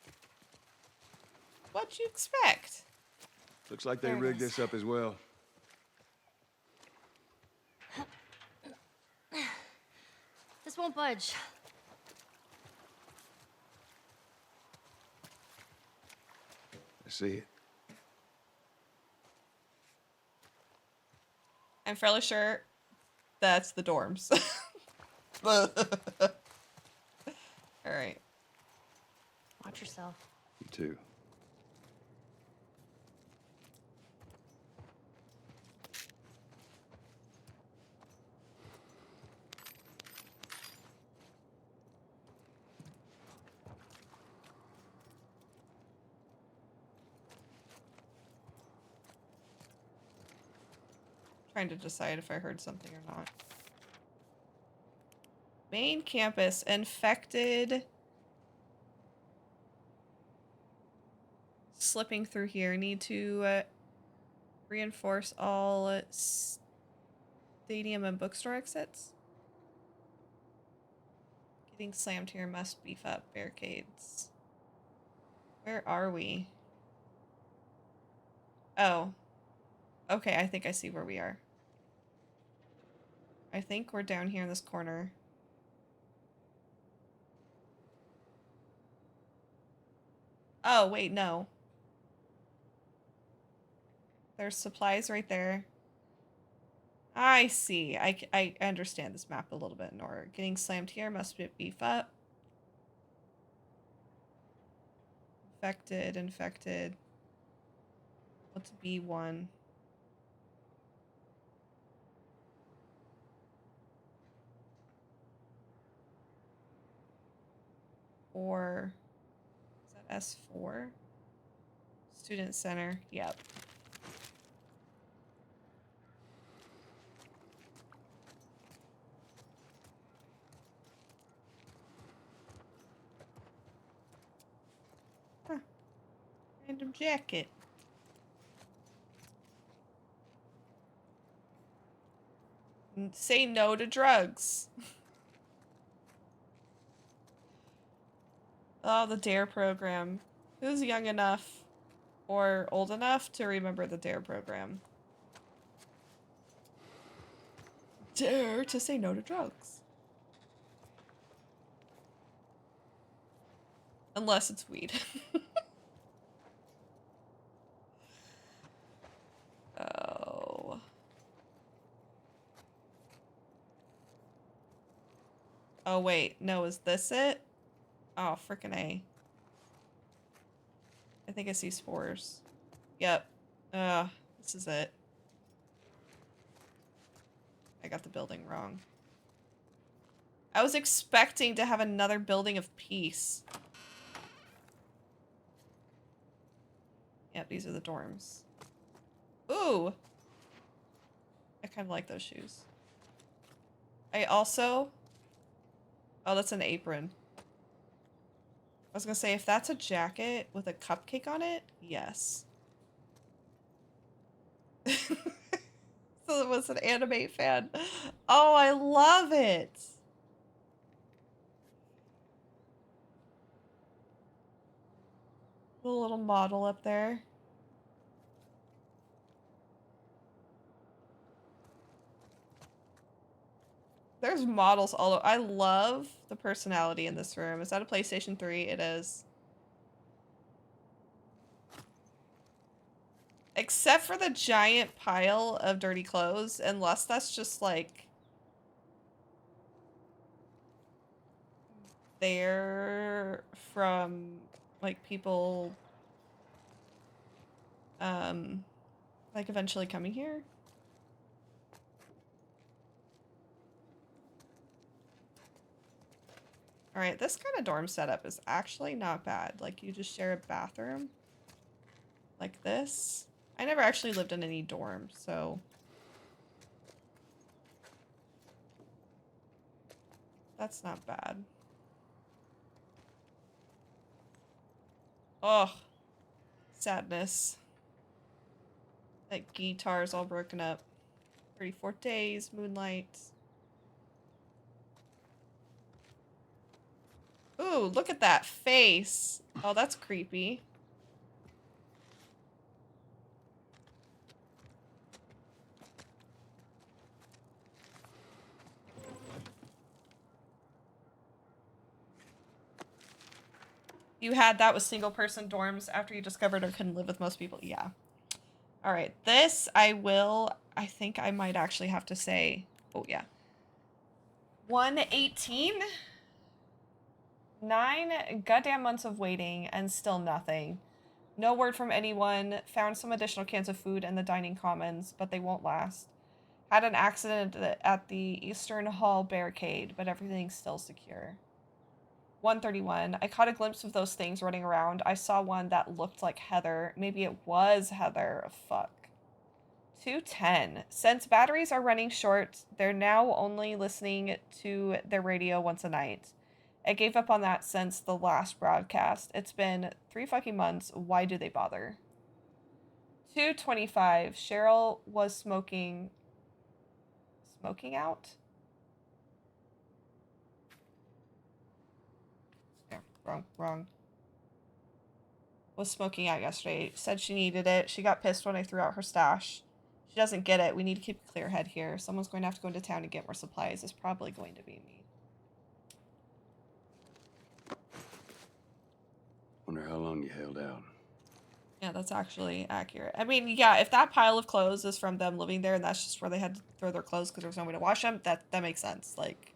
What'd you expect? Looks like they There it rigged is. this up as well. This won't budge. I see it. I'm fairly sure that's the dorms. Alright. Watch yourself. You too. Trying to decide if I heard something or not. Main campus infected. Slipping through here. Need to reinforce all stadium and bookstore exits. Getting slammed here. Must beef up barricades. Where are we? Oh. Okay, I think I see where we are. I think we're down here in this corner. Oh, wait, no. There's supplies right there. I see. I understand this map a little bit more. Getting slammed here must be beef up. Infected. What's B1? Or is that S4? Student center. Yep. Huh. Random jacket. Say no to drugs. Oh, the DARE program. Who's young enough or old enough to remember the DARE program? Dare to say no to drugs. Unless it's weed. Oh. Oh, wait. No, is this it? Oh, frickin' A. I think I see spores. Yep. This is it. I got the building wrong. I was expecting to have another building of peace. Yep, these are the dorms. Ooh! I kind of like those shoes. I also... Oh, that's an apron. I was gonna say, if that's a jacket with a cupcake on it, yes. So it was an anime fan. Oh, I love it! The little model up there. There's models all over. I love the personality in this room. Is that a PlayStation 3? It is. Except for the giant pile of dirty clothes, unless that's just like there from like people like eventually coming here. All right, this kind of dorm setup is actually not bad. Like you just share a bathroom like this. I never actually lived in any dorm, so that's not bad. Oh, sadness. That guitar's all broken up. 34 days, moonlight. Ooh, look at that face. Oh, that's creepy. You had that with single person dorms after you discovered or couldn't live with most people. Yeah. All right. This I think I might actually have to say, oh yeah. 118? 9 goddamn months of waiting and still nothing. No word from anyone. Found some additional cans of food in the dining commons, but they won't last. Had an accident at the Eastern Hall barricade, but everything's still secure. 131. I caught a glimpse of those things running around. I saw one that looked like Heather. Maybe it was Heather. Fuck. 210. Since batteries are running short, they're now only listening to their radio once a night. I gave up on that since the last broadcast. It's been 3 fucking months. Why do they bother? 225. Cheryl was smoking out? Yeah, wrong. Was smoking out yesterday. Said she needed it. She got pissed when I threw out her stash. She doesn't get it. We need to keep a clear head here. Someone's going to have to go into town to get more supplies. It's probably going to be me. Wonder how long you held out. Yeah, that's actually accurate. I mean, yeah, if that pile of clothes is from them living there and that's just where they had to throw their clothes because there was no way to wash them, that makes sense. Like,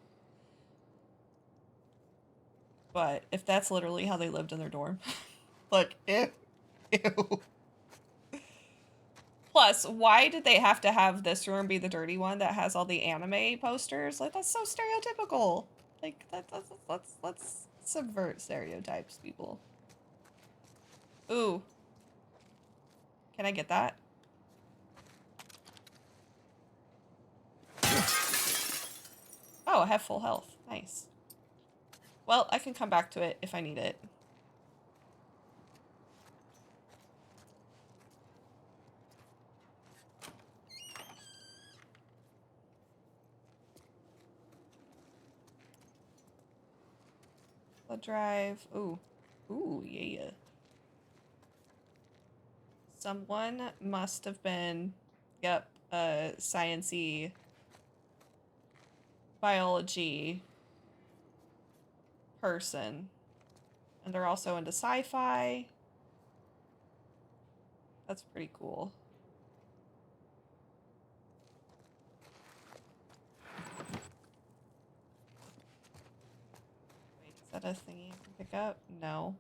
but if that's literally how they lived in their dorm, like, ew. Plus, why did they have to have this room be the dirty one that has all the anime posters? Like, that's so stereotypical. Like, let's subvert stereotypes, people. Ooh. Can I get that? Oh, I have full health. Nice. Well, I can come back to it if I need it. The drive. Ooh. Ooh, yeah. Someone must have been, yep, a science-y biology person. And they're also into sci-fi. That's pretty cool. that a thingy you can pick up? No.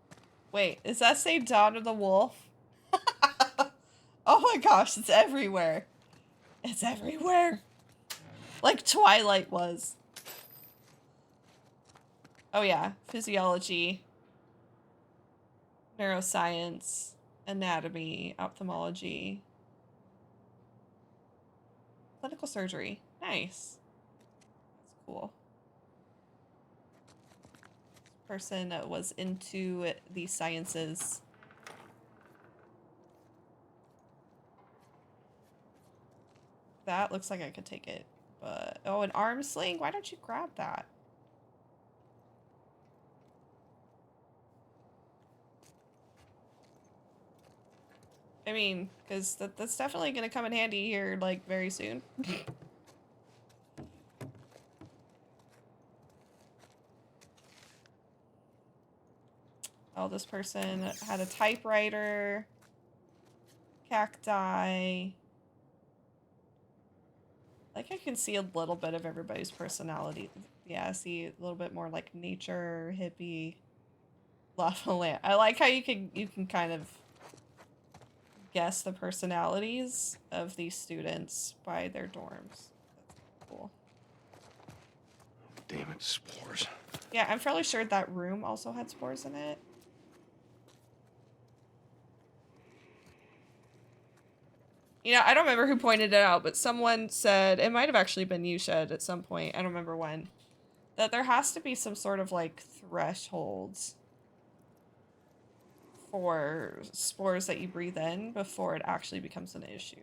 Wait, does that say Dawn of the Wolf? Oh my gosh, it's everywhere. It's everywhere. Like Twilight was. Oh yeah, physiology, neuroscience, anatomy, ophthalmology, clinical surgery. Nice. That's cool. This person was into the sciences. That looks like I could take it, but oh, an arm sling. Why don't you grab that? I mean, because that's definitely gonna come in handy here, like, very soon. Oh, this person had a typewriter, cacti. Like, I can see a little bit of everybody's personality. Yeah, see a little bit more like nature, hippie, lava lamp. I like how you can kind of guess the personalities of these students by their dorms. That's cool. Damn it, spores. Yeah, I'm fairly sure that room also had spores in it. You know, I don't remember who pointed it out, but someone said, it might have actually been you, Shed, at some point, I don't remember when, that there has to be some sort of, like, thresholds for spores that you breathe in before it actually becomes an issue.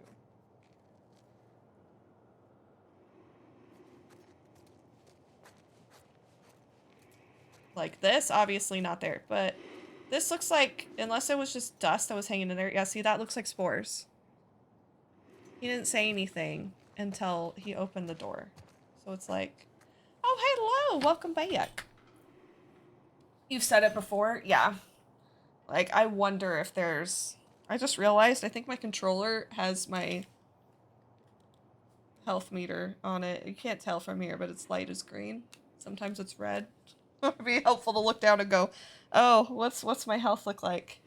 Like this, obviously not there, but this looks like, unless it was just dust that was hanging in there. Yeah, see, that looks like spores. He didn't say anything until he opened the door. So it's like, oh, hello, welcome back. You've said it before? Yeah. Like, I wonder if there's... I just realized, I think my controller has my health meter on it. You can't tell from here, but its light is green. Sometimes it's red. It would be helpful to look down and go, oh, what's my health look like?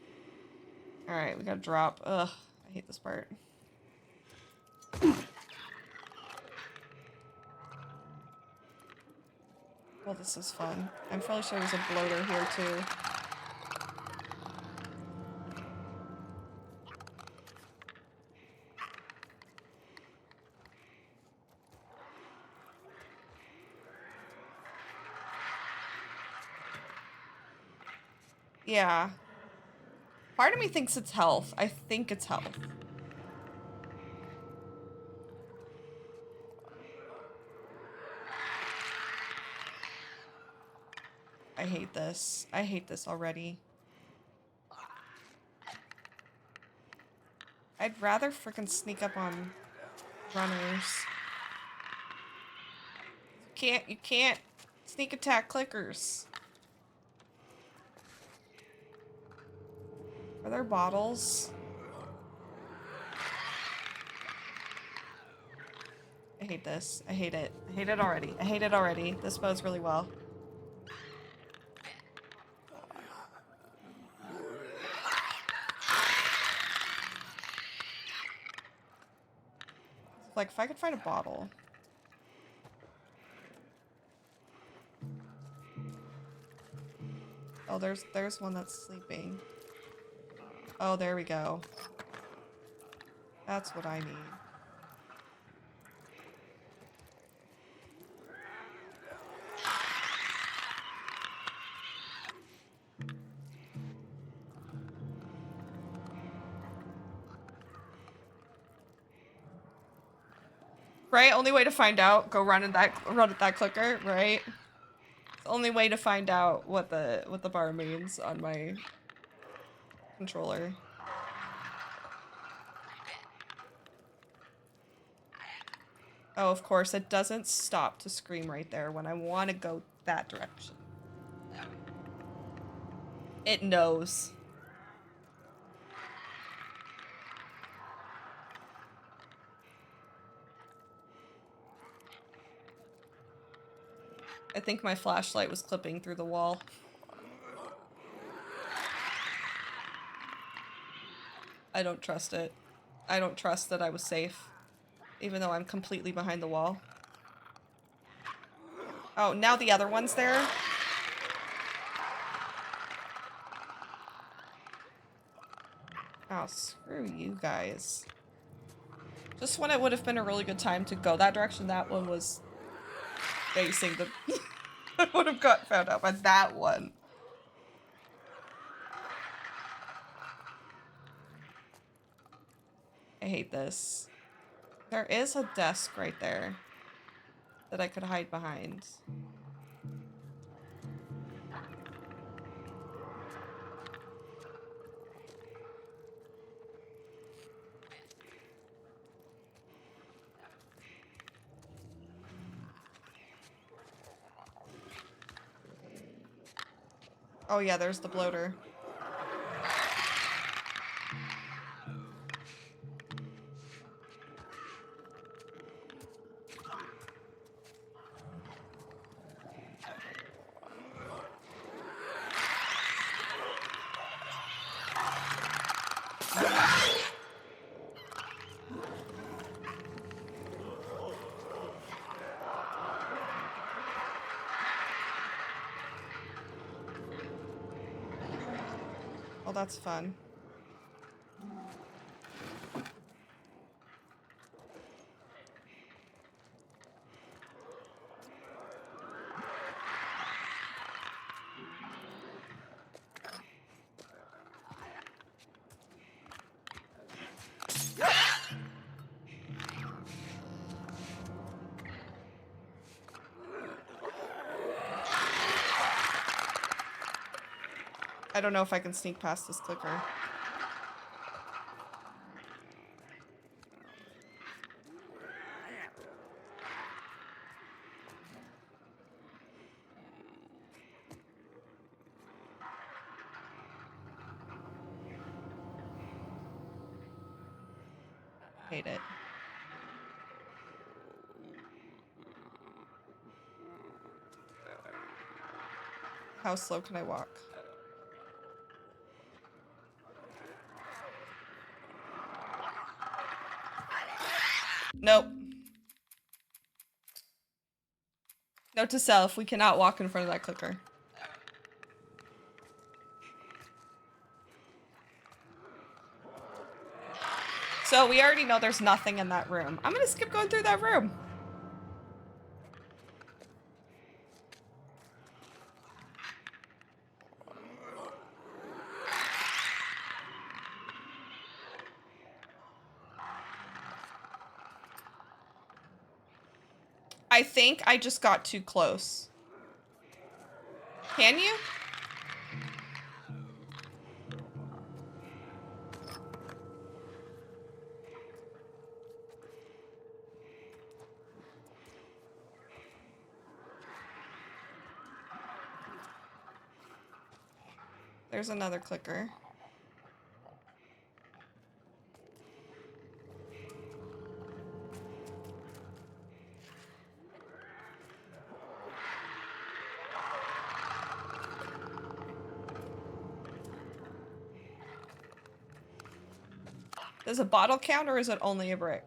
Alright, we gotta drop. Ugh, I hate this part. Well, this is fun. I'm fairly sure there's a bloater here, too. Yeah. Part of me thinks it's health. I think it's health. I hate this. I hate this already. I'd rather frickin' sneak up on runners. You can't sneak attack clickers. Are there bottles? I hate this. I hate it. I hate it already. I hate it already. This bodes really well. Like, if I could find a bottle. Oh, there's one that's sleeping. Oh, there we go. That's what I need. Right? Only way to find out, go run at that clicker, right? The only way to find out what the bar means on my controller. Oh, of course, it doesn't stop to scream right there when I want to go that direction. It knows. I think my flashlight was clipping through the wall. I don't trust it. I don't trust that I was safe. Even though I'm completely behind the wall. Oh, now the other one's there? Oh, screw you guys. Just when it would have been a really good time to go that direction, that one was facing the... I would have got found out by that one. I hate this. There is a desk right there that I could hide behind. Oh yeah, there's the bloater. Oh, that's fun. I don't know if I can sneak past this clicker. Hate it. How slow can I walk? Nope. Note to self, we cannot walk in front of that clicker. So we already know there's nothing in that room. I'm gonna skip going through that room. I think I just got too close. Can you? There's another clicker. Does a bottle count or is it only a brick?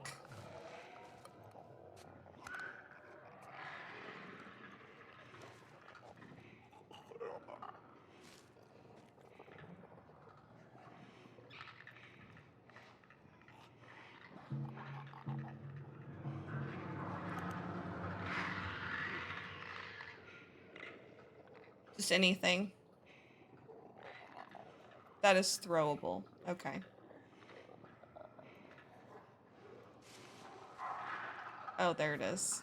Just anything. That is throwable. Okay. Oh, there it is.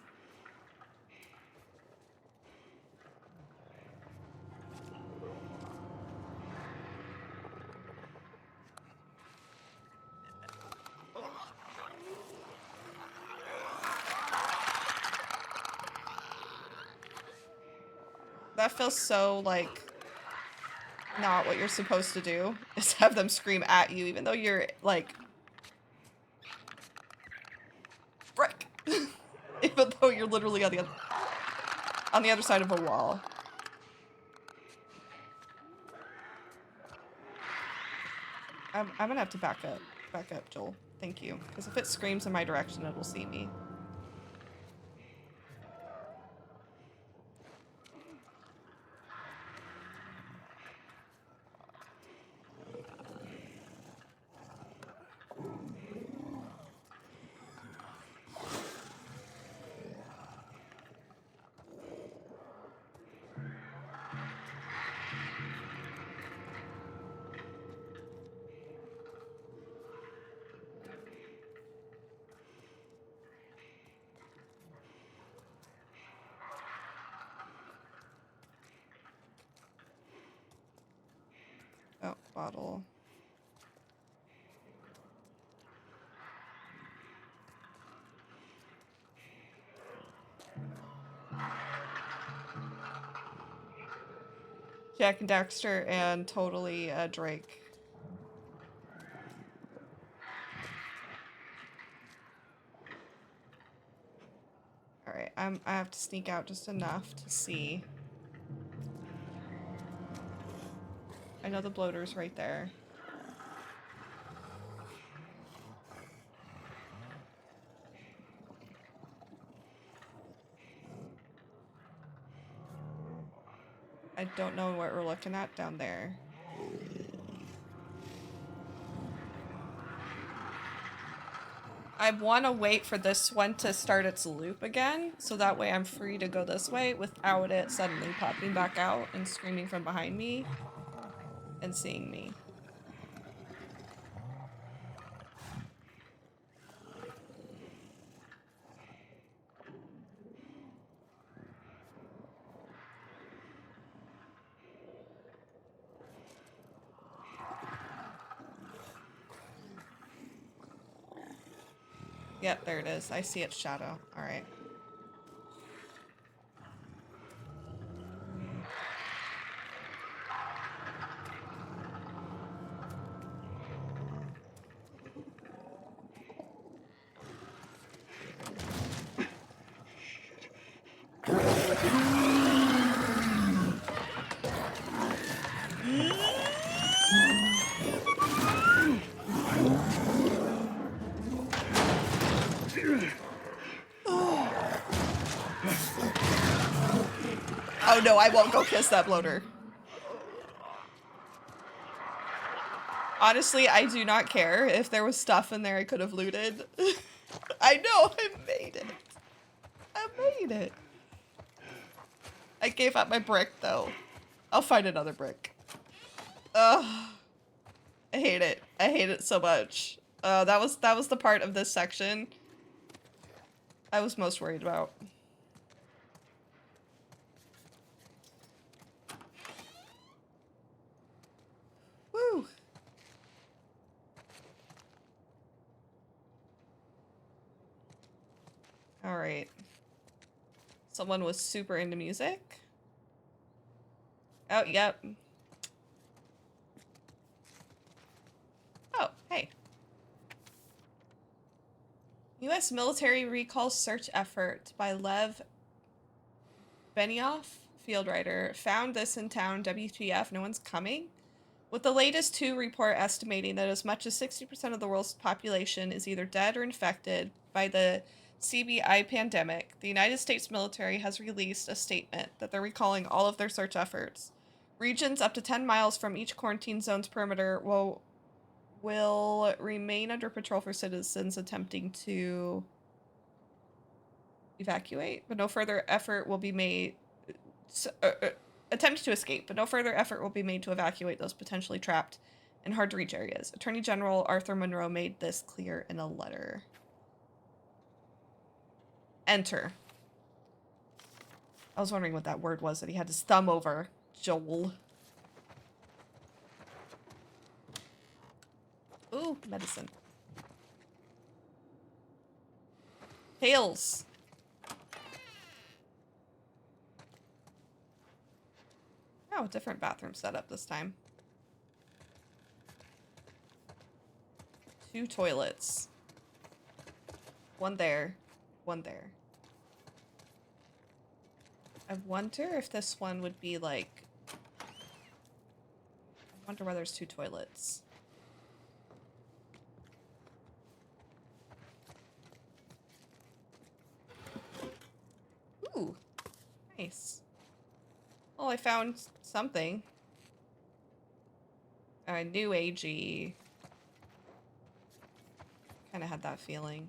That feels so, like, not what you're supposed to do, is have them scream at you, even though you're, like... Frick! Even though you're literally on the other side of a wall. I'm gonna have to back up. Back up, Joel. Thank you. Because if it screams in my direction, it will see me. Oh, bottle. Jack and Dexter and totally Drake. Alright, I have to sneak out just enough to see. I know the bloater's right there. I don't know what we're looking at down there. I want to wait for this one to start its loop again, so that way I'm free to go this way without it suddenly popping back out and screaming from behind me and seeing me. Yep, there it is. I see its shadow. All right. Oh no, I won't go kiss that bloater. Honestly, I do not care. If there was stuff in there I could have looted. I know, I made it. I made it. I gave up my brick though. I'll find another brick. Ugh. I hate it. I hate it so much. That was the part of this section I was most worried about. Woo. All right. Someone was super into music. Oh, yep. Oh, hey. U.S. military recall search effort by Lev Benioff, field writer, found this in town. WTF, no one's coming? With the latest two report estimating that as much as 60% of the world's population is either dead or infected by the CBI pandemic, the United States military has released a statement that they're recalling all of their search efforts. Regions up to 10 miles from each quarantine zone's perimeter will remain under patrol for citizens attempting to evacuate, but no further effort will be made. Attempt to escape, but no further effort will be made to evacuate those potentially trapped in hard-to-reach areas. Attorney General Arthur Monroe made this clear in a letter. Enter. I was wondering what that word was that he had his thumb over. Joel. Ooh, medicine. Tails. Oh, different bathroom setup this time. 2 toilets. One there. One there. I wonder if this one would be like... I wonder why there's 2 toilets. Nice. Well, I found something. I knew AG. Kind of had that feeling.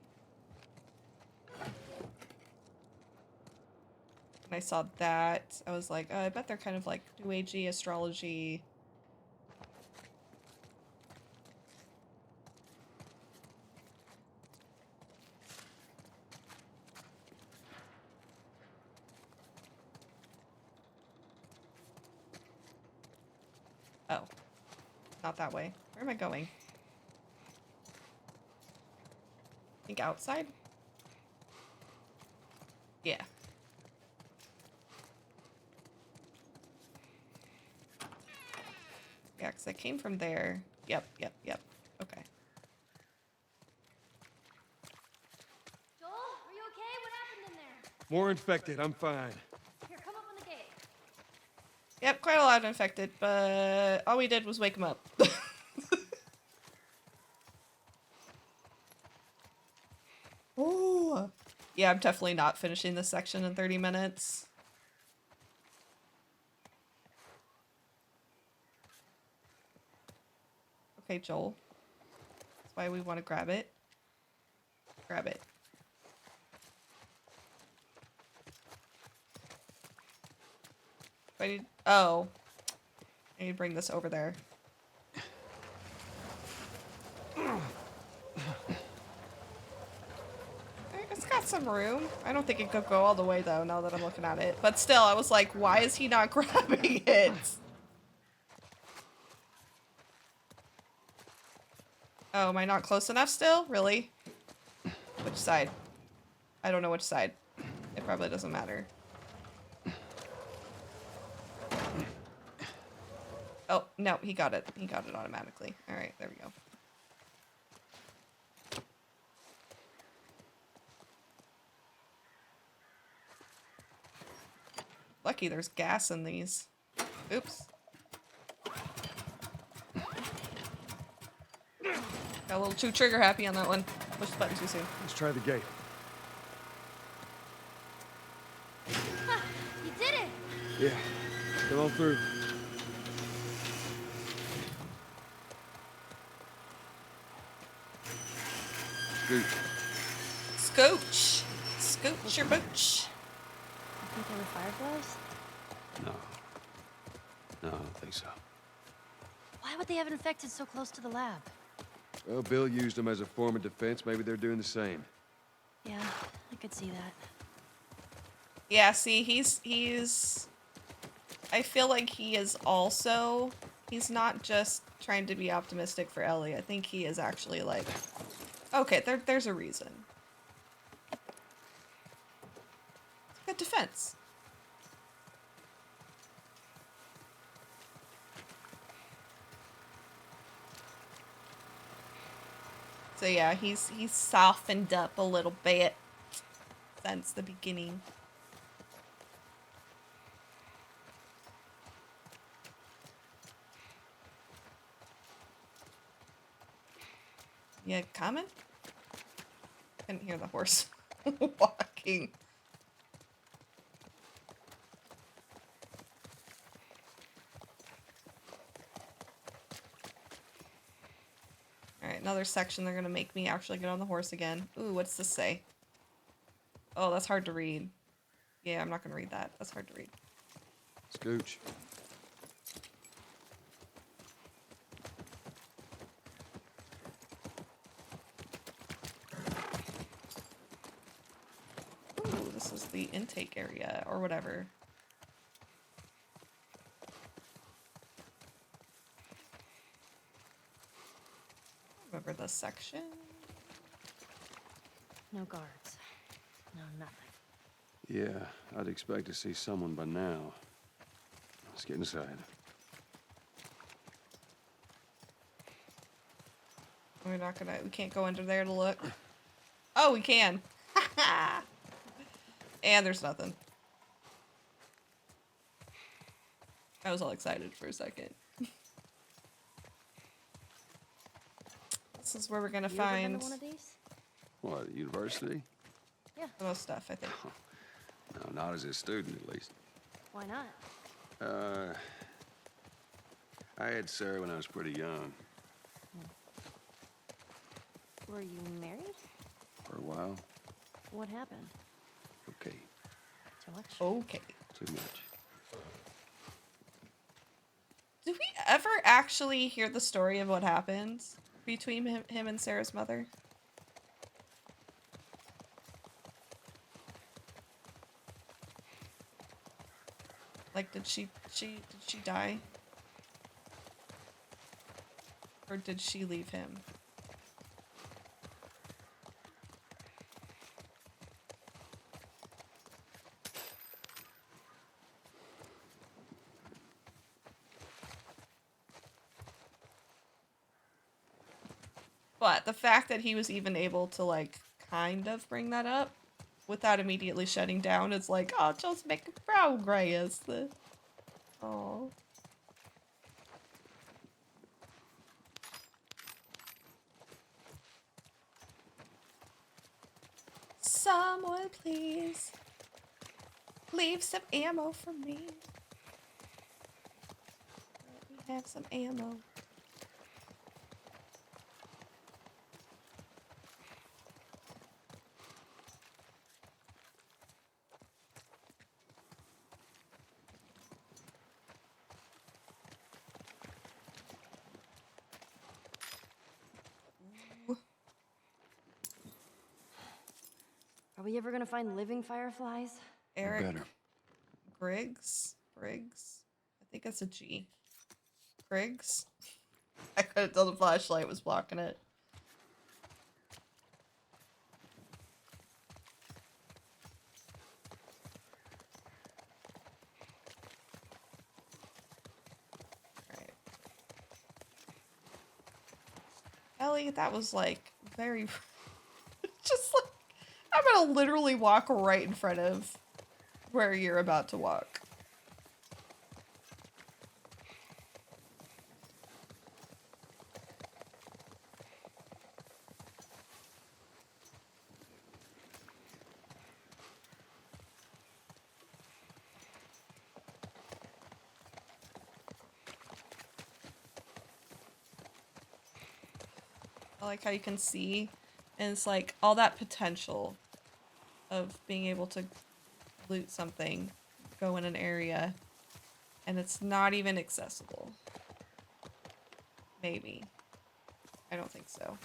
When I saw that, I was like, oh, I bet they're kind of like New Agey astrology. Oh, not that way. Where am I going? I think outside? Yeah. Yeah, because I came from there. Yep. Okay. Joel, are you okay? What happened in there? More infected, I'm fine. Here, come up on the gate. Yep, quite a lot of infected, but all we did was wake him up. Oh. Yeah, I'm definitely not finishing this section in 30 minutes. Okay, Joel. That's why we want to grab it. Grab it. Oh. I need to bring this over there. It's got some room. I don't think it could go all the way though, now that I'm looking at it. But still, I was like, why is he not grabbing it? Oh, am I not close enough still? Really? Which side? I don't know which side. It probably doesn't matter. Oh, no, he got it. He got it automatically. Alright, there we go. Lucky there's gas in these. Oops. Got a little too trigger happy on that one. Pushed the button too soon. Let's try the gate. Ha! You did it! Yeah, come on through. Scoot. Scooch. Scooch your booch. I think they were fireflies. No. No, I don't think so. Why would they have infected so close to the lab? Well, Bill used them as a form of defense. Maybe they're doing the same. Yeah, I could see that. Yeah, see, he's... I feel like he is also... He's not just trying to be optimistic for Ellie. I think he is actually like... Okay, there's a reason. Good defense. So yeah, he's softened up a little bit since the beginning. Yeah, coming? Couldn't hear the horse walking. Alright, another section they're gonna make me actually get on the horse again. Ooh, what's this say? Oh, that's hard to read. Yeah, I'm not gonna read that. That's hard to read. Scooch. Ooh, this is the intake area, or whatever. Remember this section? No guards. No nothing. Yeah, I'd expect to see someone by now. Let's get inside. We're not gonna, we can't go under there to look. Oh, we can. And there's nothing. I was all excited for a second. This is where we're gonna You ever been find to one of these? What, university? Yeah. the most stuff, I think. No, not as a student, at least. Why not? I had Sarah when I was pretty young. Were you married? For a while. What happened? Okay, Too much? Okay. too much. Did we ever actually hear the story of what happened between him and Sarah's mother? Like, did she die? Or did she leave him? But the fact that he was even able to, like, kind of bring that up without immediately shutting down, it's like, oh, just make progress. Oh. Someone please leave some ammo for me. Let me have some ammo. Are we ever gonna find living fireflies? Eric better. Briggs? Briggs? I think that's a G. Briggs? I couldn't tell the flashlight was blocking it. Alright. Ellie, that was like very just like I'm gonna literally walk right in front of where you're about to walk. I like how you can see, and it's like all that potential of being able to loot something, go in an area, and it's not even accessible. Maybe. I don't think so.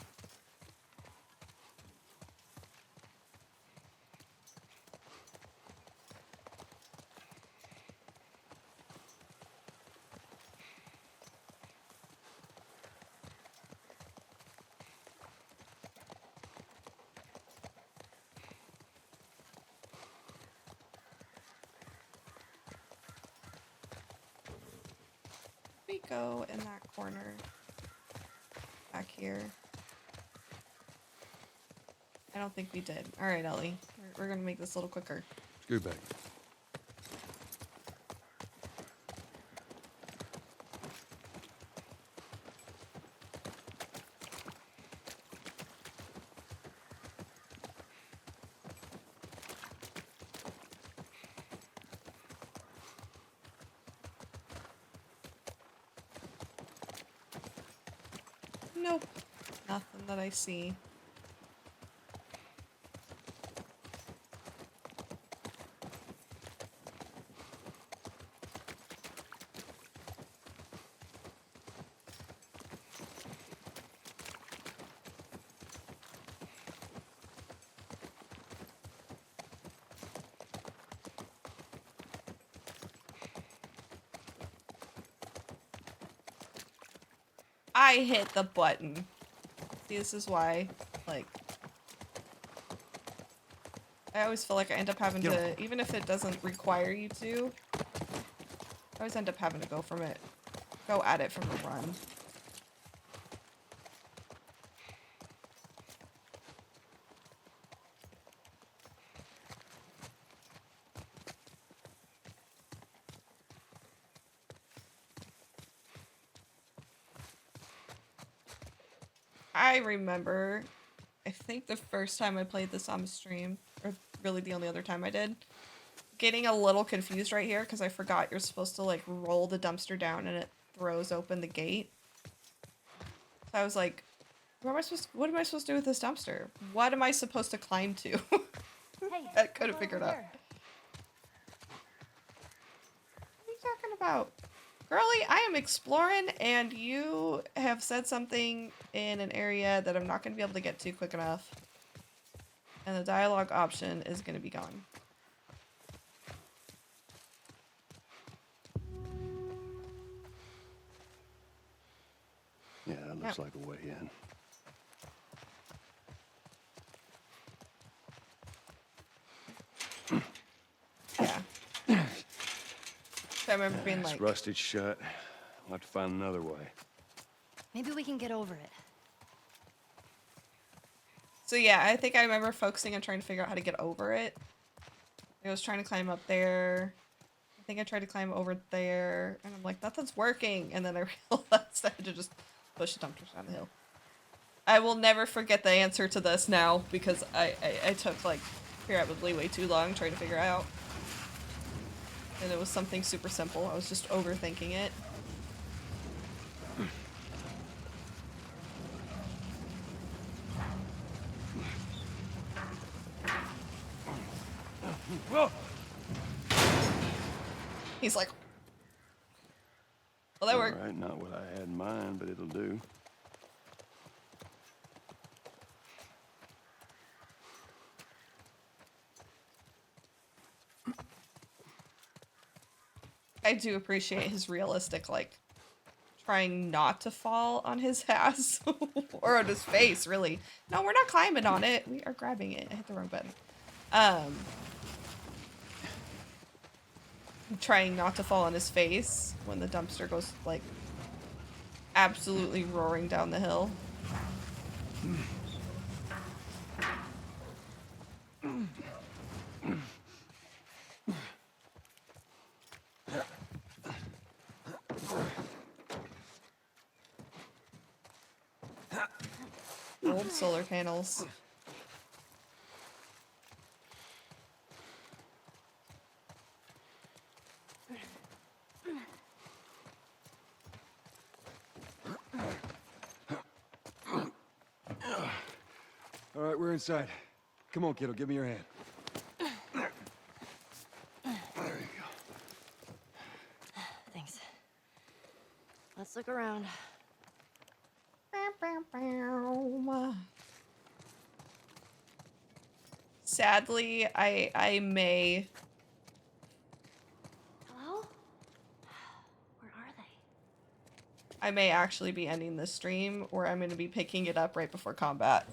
We go in that corner back here. I don't think we did. All right, Ellie, we're gonna make this a little quicker. Scoot back. Nope, nothing that I see. I hit the button. See, this is why, like, I always feel like I end up having to, even if it doesn't require you to, I always end up having to go at it from the run. I remember, I think the first time I played this on the stream, or really the only other time I did, getting a little confused right here because I forgot you're supposed to like roll the dumpster down and it throws open the gate. So I was like, what am I supposed to do with this dumpster? What am I supposed to climb to? Hey, I couldn't look figure it over out. here. What are you talking about? Girlie, I am exploring and you have said something in an area that I'm not going to be able to get to quick enough. And the dialogue option is going to be gone. Yeah, that looks like a way in. Yeah. So I remember being It's like, rusted shut. We'll have to find another way. Maybe we can get over it. so yeah, I think I remember focusing on trying to figure out how to get over it. I was trying to climb up there. I think I tried to climb over there, and I'm like, nothing's working. And then I realized I had to just push the dumpsters down the hill. I will never forget the answer to this now because I took like probably way too long trying to figure out. And it was something super simple. I was just overthinking it. Whoa! He's like, well, that worked. All right, not what I had in mind, but it'll do. I do appreciate his realistic, like, trying not to fall on his ass or on his face, really. No, we're not climbing on it. We are grabbing it. I hit the wrong button. Trying not to fall on his face when the dumpster goes, like, absolutely roaring down the hill. Old solar panels. All right, we're inside. Come on, kiddo, give me your hand. There you go. Thanks. Let's look around. Sadly, I may... Hello? Where are they? I may actually be ending this stream, or I'm going to be picking it up right before combat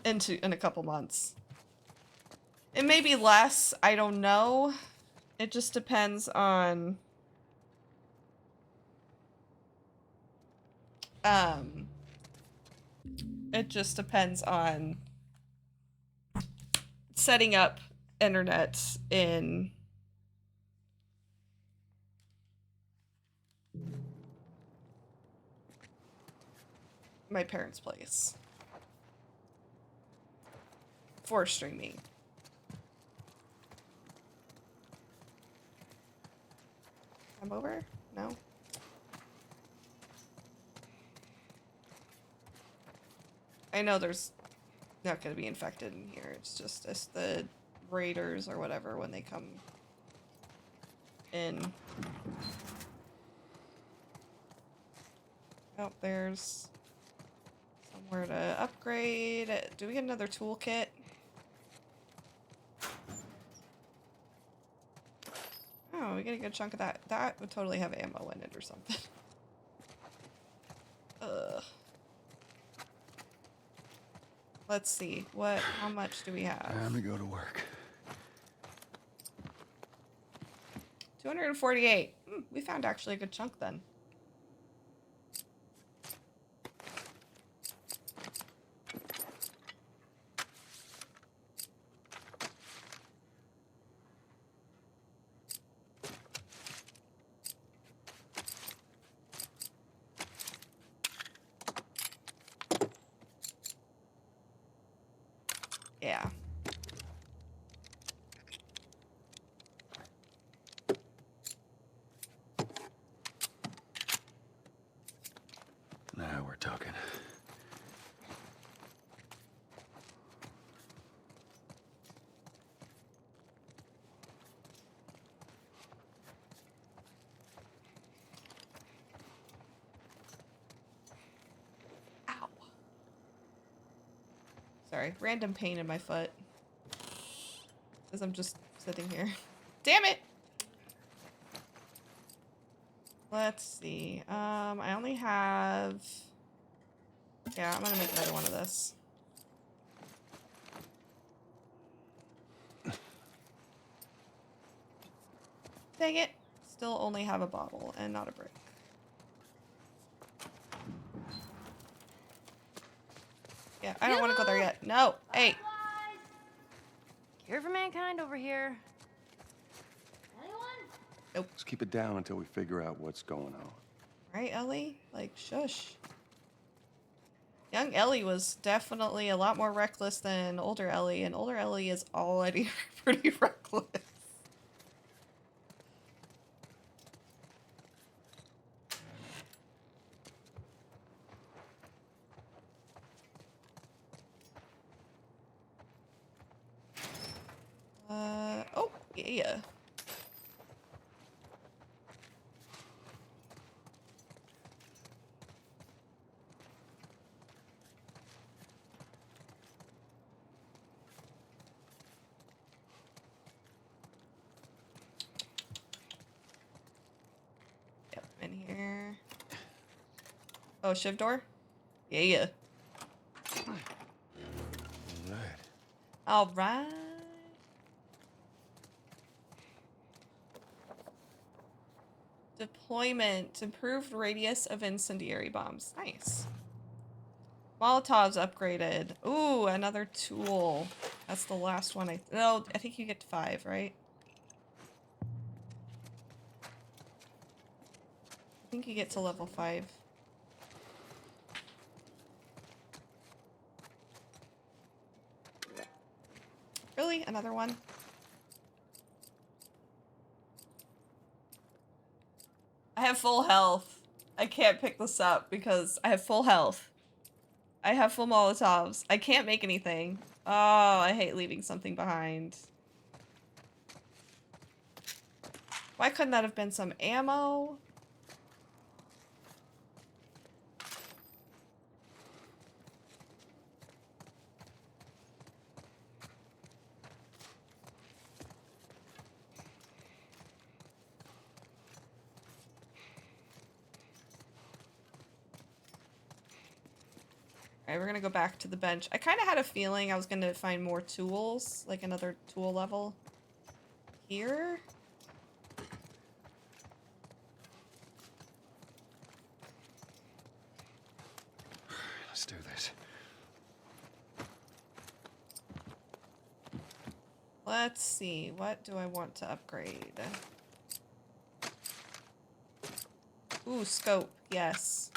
in a couple months. It may be less, I don't know. It just depends on... It just depends on setting up internet in my parents' place for streaming. I'm over? No? I know there's not going to be infected in here. It's just the raiders or whatever when they come in. Oh, there's somewhere to upgrade. Do we get another toolkit? Oh, we get a good chunk of that. That would totally have ammo in it or something. Ugh. Let's see. How much do we have? Time to go to work. 248. We found actually a good chunk then. Yeah. Sorry, random pain in my foot. Because I'm just sitting here. Damn it! Let's see. I only have... Yeah, I'm gonna make another one of this. Dang it. Still only have a bottle and not a brick. Yeah, I don't want to go there yet. No! Hey! Cure for mankind over here. Anyone? Nope. Let's keep it down until we figure out what's going on. Right, Ellie? Like, shush. Young Ellie was definitely a lot more reckless than older Ellie, and older Ellie is already pretty reckless. Oh, yeah. Yep, in here. Oh, shiv door? Yeah. All right. Deployment. Improved radius of incendiary bombs. Nice. Molotovs upgraded. Ooh, another tool. That's the last one no, I think you get to 5, right? I think you get to level 5. Really? Another one? I have full health. I can't pick this up because I have full health. I have full Molotovs. I can't make anything. Oh, I hate leaving something behind. Why couldn't that have been some ammo? Alright, we're gonna go back to the bench. I kind of had a feeling I was gonna find more tools, like another tool level here. Let's do this. Let's see, what do I want to upgrade? Ooh, scope, yes.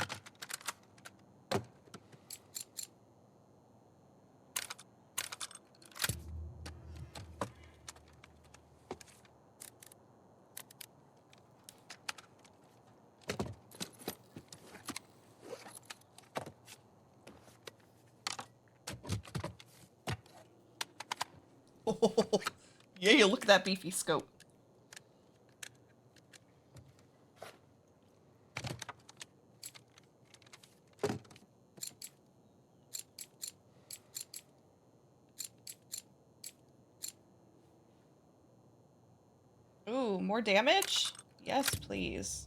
Oh, yeah, look at that beefy scope. Ooh, more damage? Yes, please.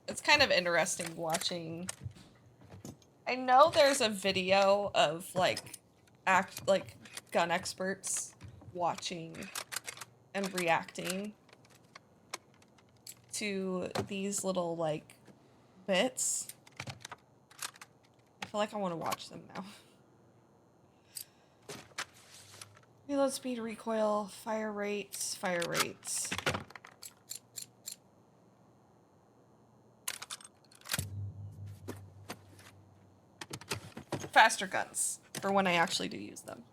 It's kind of interesting watching. I know there's a video of like gun experts watching and reacting to these little like bits. I feel like I want to watch them now. Reload speed, recoil, fire rates, fire rates. Faster guns for when I actually do use them.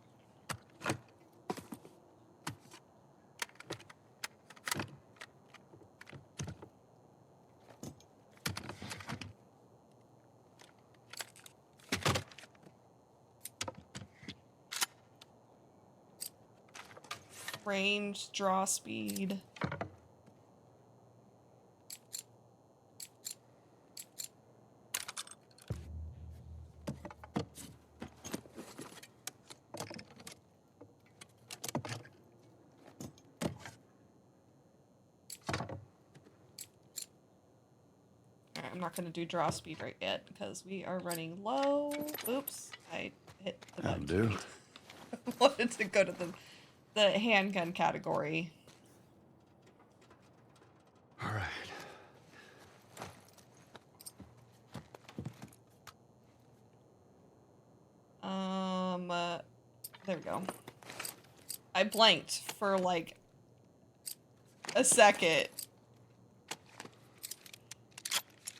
Range, draw speed. not going to do draw speed right yet because we are running low. Oops, I hit the button. That'll do. Wanted to go to the handgun category. All right. There we go. I blanked for like a second.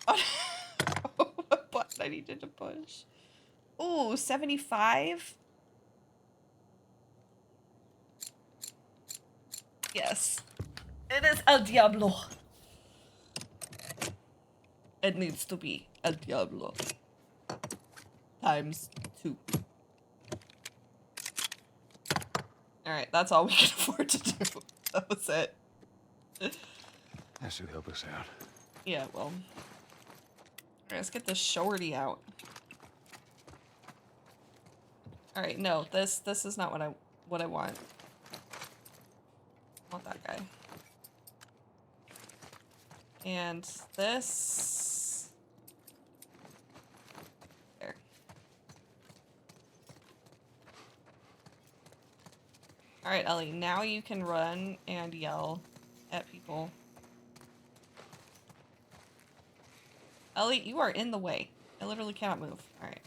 What button I needed to push? Ooh, 75? Yes. It is El Diablo. It needs to be El Diablo. Times 2. Alright, that's all we can afford to do. That was it. That should help us out. Yeah, well. Alright, let's get this shorty out. Alright, no, this is not what I want. I want that guy. And this... There. Alright, Ellie, now you can run and yell at people. Ellie, you are in the way. I literally cannot move. Alright.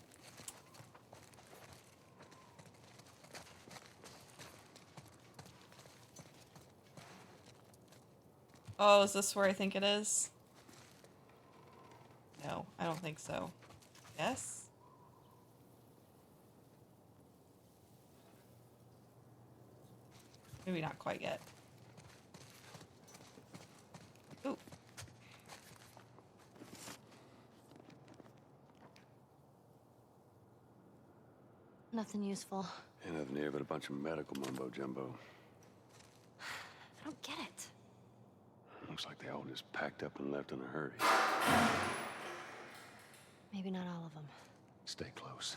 Oh, is this where I think it is? No, I don't think so. Yes? Maybe not quite yet. Ooh. Nothing useful. Ain't nothing here but a bunch of medical mumbo jumbo. I don't get it. Looks like they all just packed up and left in a hurry. Maybe not all of them. Stay close.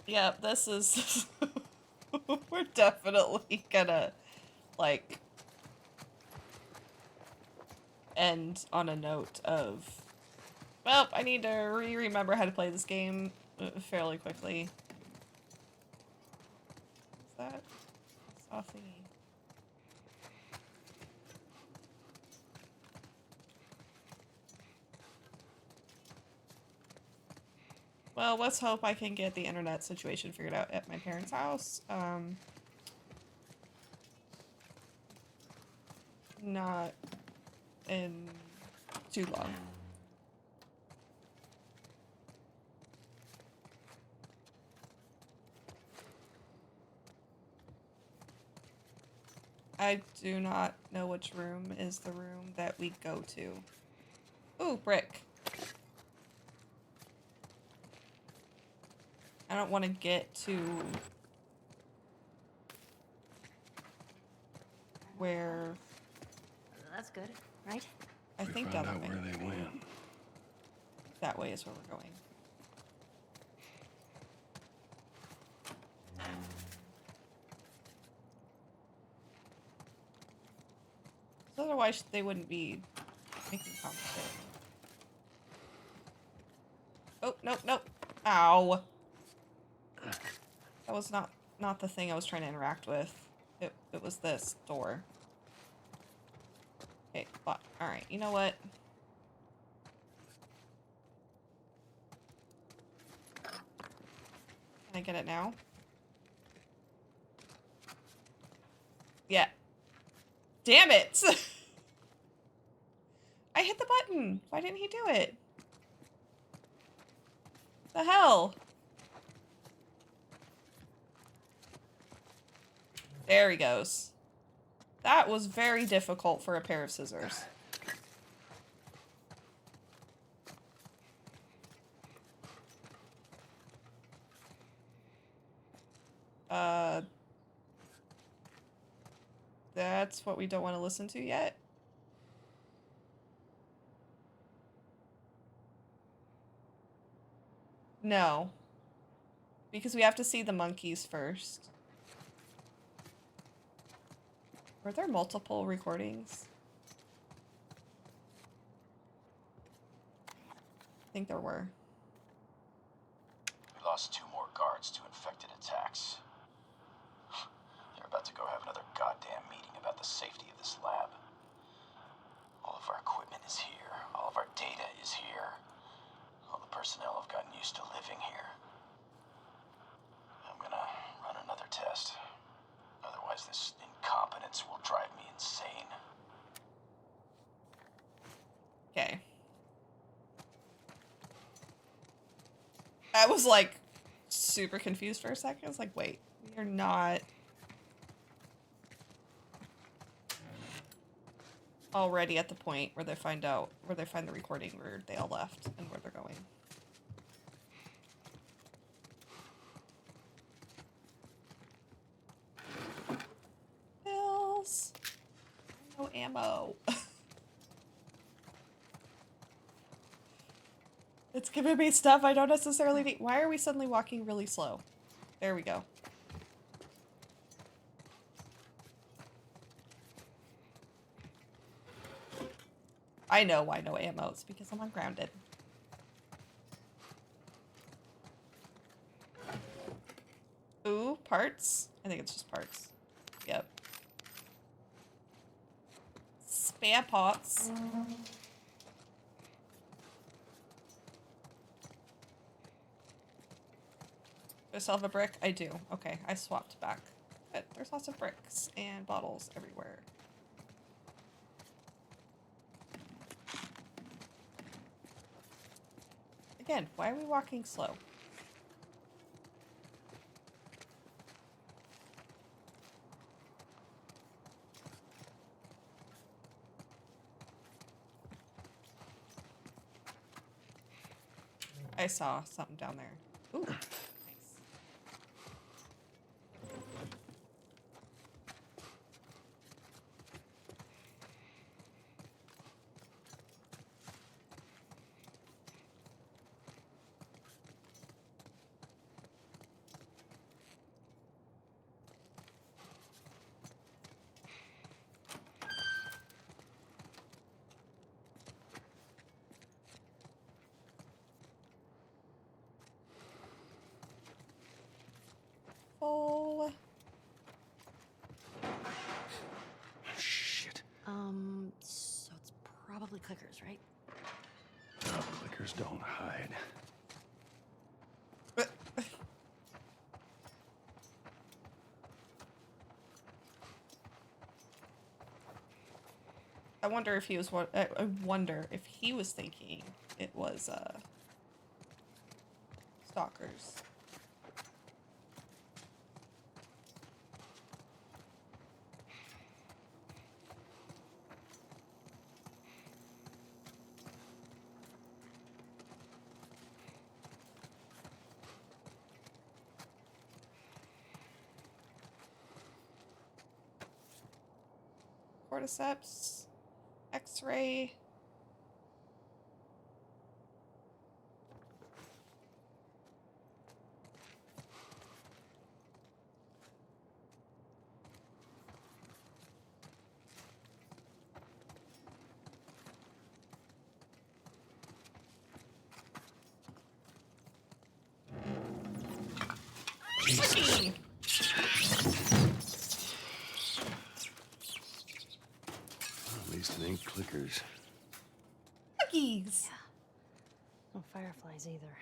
Yep, this is... We're definitely gonna, like, end on a note of, well, I need to remember how to play this game fairly quickly. What's that? I saw a thingy. Well, let's hope I can get the internet situation figured out at my parents' house. Not in too long. I do not know which room is the room that we go to. Ooh, brick. I don't want to get to where... That's good, right? I think down that way. Where they went. That way is where we're going. Otherwise, they wouldn't be making conversation. Oh, nope, nope. Ow. That was not the thing I was trying to interact with. It was this door. Okay, but alright, you know what? Can I get it now? Yeah. Damn it! I hit the button! Why didn't he do it? The hell? There he goes. That was very difficult for a pair of scissors. That's what we don't want to listen to yet. No. Because we have to see the monkeys first. Were there multiple recordings? I think there were. We lost 2 more guards to infected attacks. They're about to go have another goddamn meeting about the safety of this lab. All of our equipment is here. All of our data is here. All the personnel have gotten used to living here. I'm gonna run another test. Otherwise, this incompetence will drive me insane. Okay. I was like super confused for a second. I was like, wait, we are not already at the point where they find the recording where they all left and where they're going. Pills. No ammo. It's giving me stuff I don't necessarily need. Why are we suddenly walking really slow? There we go. I know why no ammo. It's because I'm ungrounded. Ooh, parts? I think it's just parts. Yep. Spare parts. Do I still have a brick? I do. Okay, I swapped back. But there's lots of bricks and bottles everywhere. Again, why are we walking slow? I saw something down there. Ooh, nice. Full. Shit. So it's probably clickers, right? Oh, clickers don't hide. I wonder if he was what I wonder if he was thinking it was stalkers. Cordyceps, X-ray. Cookie! At least it ain't clickers. Cookies! No fireflies either.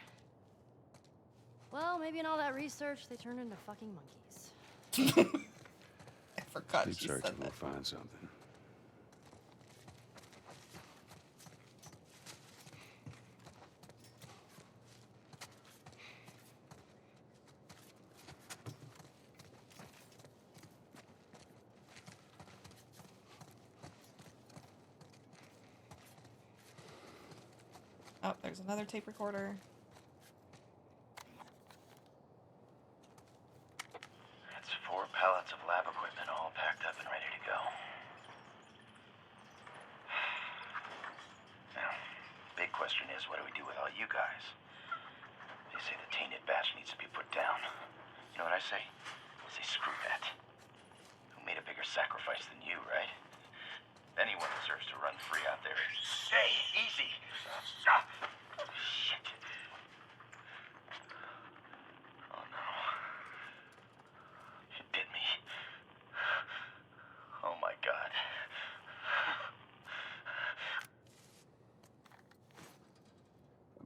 Well, maybe in all that research, they turned into fucking monkeys. I forgot Keep she said searching, we'll that. find something. Oh, there's another tape recorder. That's 4 pallets of lab equipment all packed up and ready to go. Now, big question is, what do we do with all you guys? They say the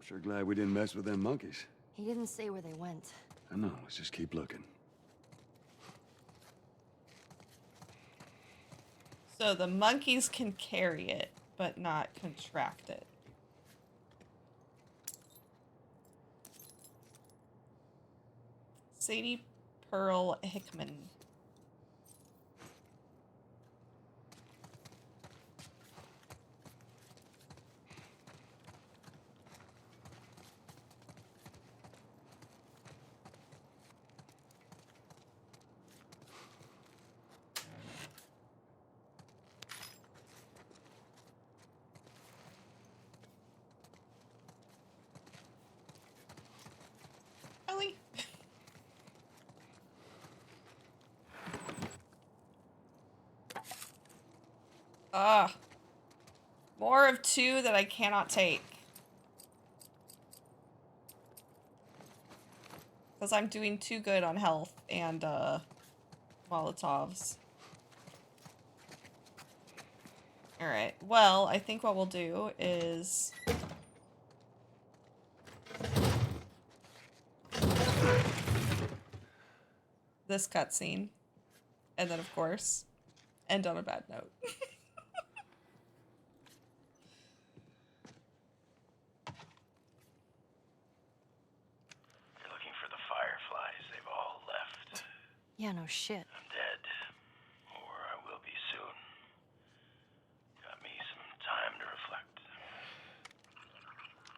Sure glad we didn't mess with them monkeys. He didn't say where they went. I know, let's just keep looking. So the monkeys can carry it, but not contract it. Sadie Pearl Hickman. Ellie. Ah. More of 2 that I cannot take. Because I'm doing too good on health and, Molotovs. Alright, well, I think what we'll do is... this cutscene. And then, of course, end on a bad note. You're looking for the Fireflies. They've all left. Yeah, no shit. I'm dead. Or I will be soon. Got me some time to reflect.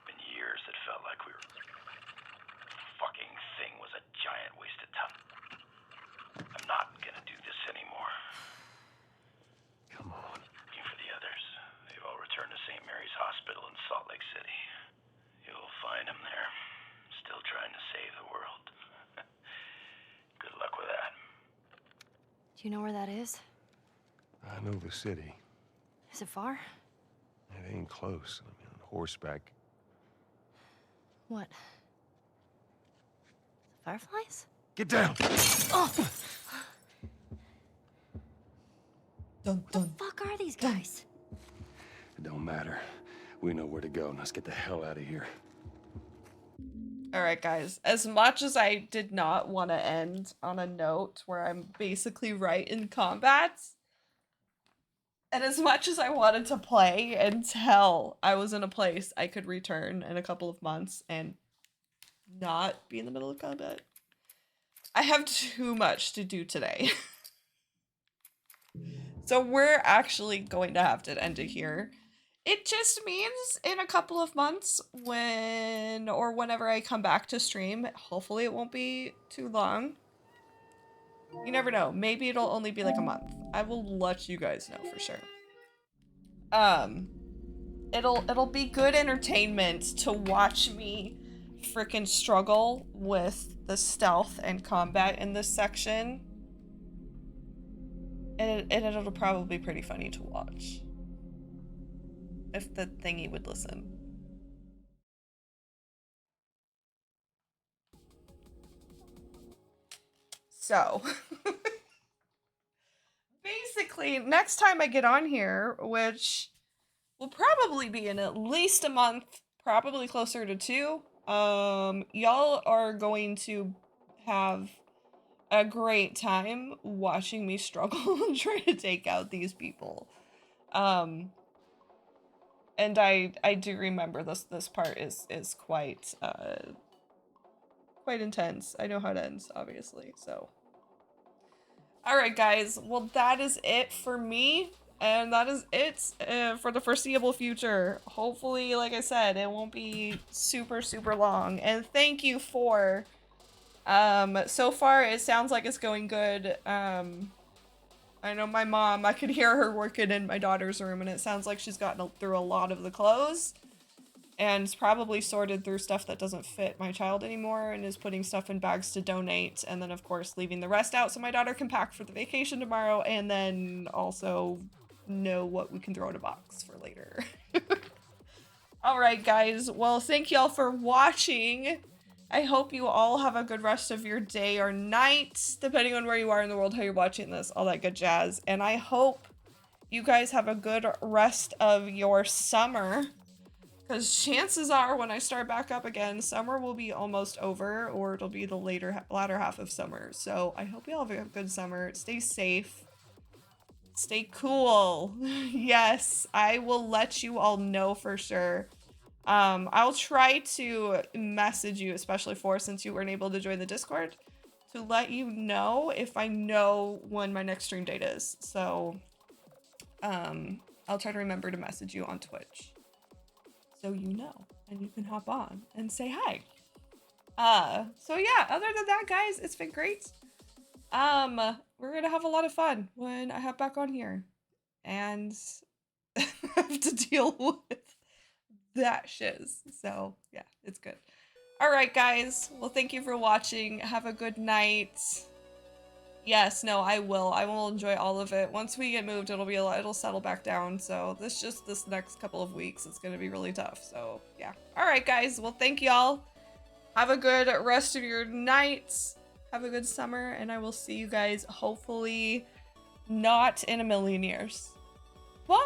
Been years that felt like we were... fucking thing was a giant waste of time. I'm not gonna do this anymore. Come on. Looking for the others. They've all returned to St. Mary's Hospital in Salt Lake City. You'll find them there. Still trying to save the world. Good luck with that. Do you know where that is? I know the city. Is it far? It ain't close. I mean, on horseback. What? The Fireflies? Get down! Oh! Dun, What the fuck are these guys? It don't matter. We know where to go. Now let's get the hell out of here. Alright, guys. As much as I did not want to end on a note where I'm basically right in combat, and as much as I wanted to play until I was in a place I could return in a couple of months and not be in the middle of combat, I have too much to do today. So we're actually going to have to end it here. It just means in a couple of months when or whenever I come back to stream, hopefully it won't be too long. You never know. Maybe it'll only be like a month. I will let you guys know for sure. It'll be good entertainment to watch me freaking struggle with the stealth and combat in this section. And it'll probably be pretty funny to watch. If the thingy would listen. So, basically, next time I get on here, which will probably be in at least a month, probably closer to 2, y'all are going to have a great time watching me struggle and try to take out these people. And I do remember this part is quite quite intense. I know how it ends, obviously, so. Alright guys, well that is it for me, and that is it for the foreseeable future. Hopefully, like I said, it won't be super long, and thank you for, so far it sounds like it's going good. I know my mom, I could hear her working in my daughter's room, and it sounds like she's gotten through a lot of the clothes and probably sorted through stuff that doesn't fit my child anymore and is putting stuff in bags to donate, and then of course leaving the rest out so my daughter can pack for the vacation tomorrow, and then also know what we can throw in a box for later. Alright guys, well thank y'all for watching. I hope you all have a good rest of your day or night, depending on where you are in the world, how you're watching this, all that good jazz. And I hope you guys have a good rest of your summer. Because chances are when I start back up again, summer will be almost over, or it'll be the latter half of summer. So I hope you all have a good summer. Stay safe. Stay cool. Yes, I will let you all know for sure. I'll try to message you, especially since you weren't able to join the Discord, to let you know if I know when my next stream date is. So, I'll try to remember to message you on Twitch, so you know, and you can hop on and say hi. So yeah, other than that, guys, it's been great. We're gonna have a lot of fun when I hop back on here, and have to deal with that shiz. So yeah, it's good. All right, guys. Well, thank you for watching. Have a good night. Yes, no, I will. I will enjoy all of it. Once we get moved, it'll settle back down. So this next couple of weeks, it's gonna be really tough. So yeah. All right, guys. Well, thank y'all. Have a good rest of your night. Have a good summer, and I will see you guys hopefully not in a million years. Bye.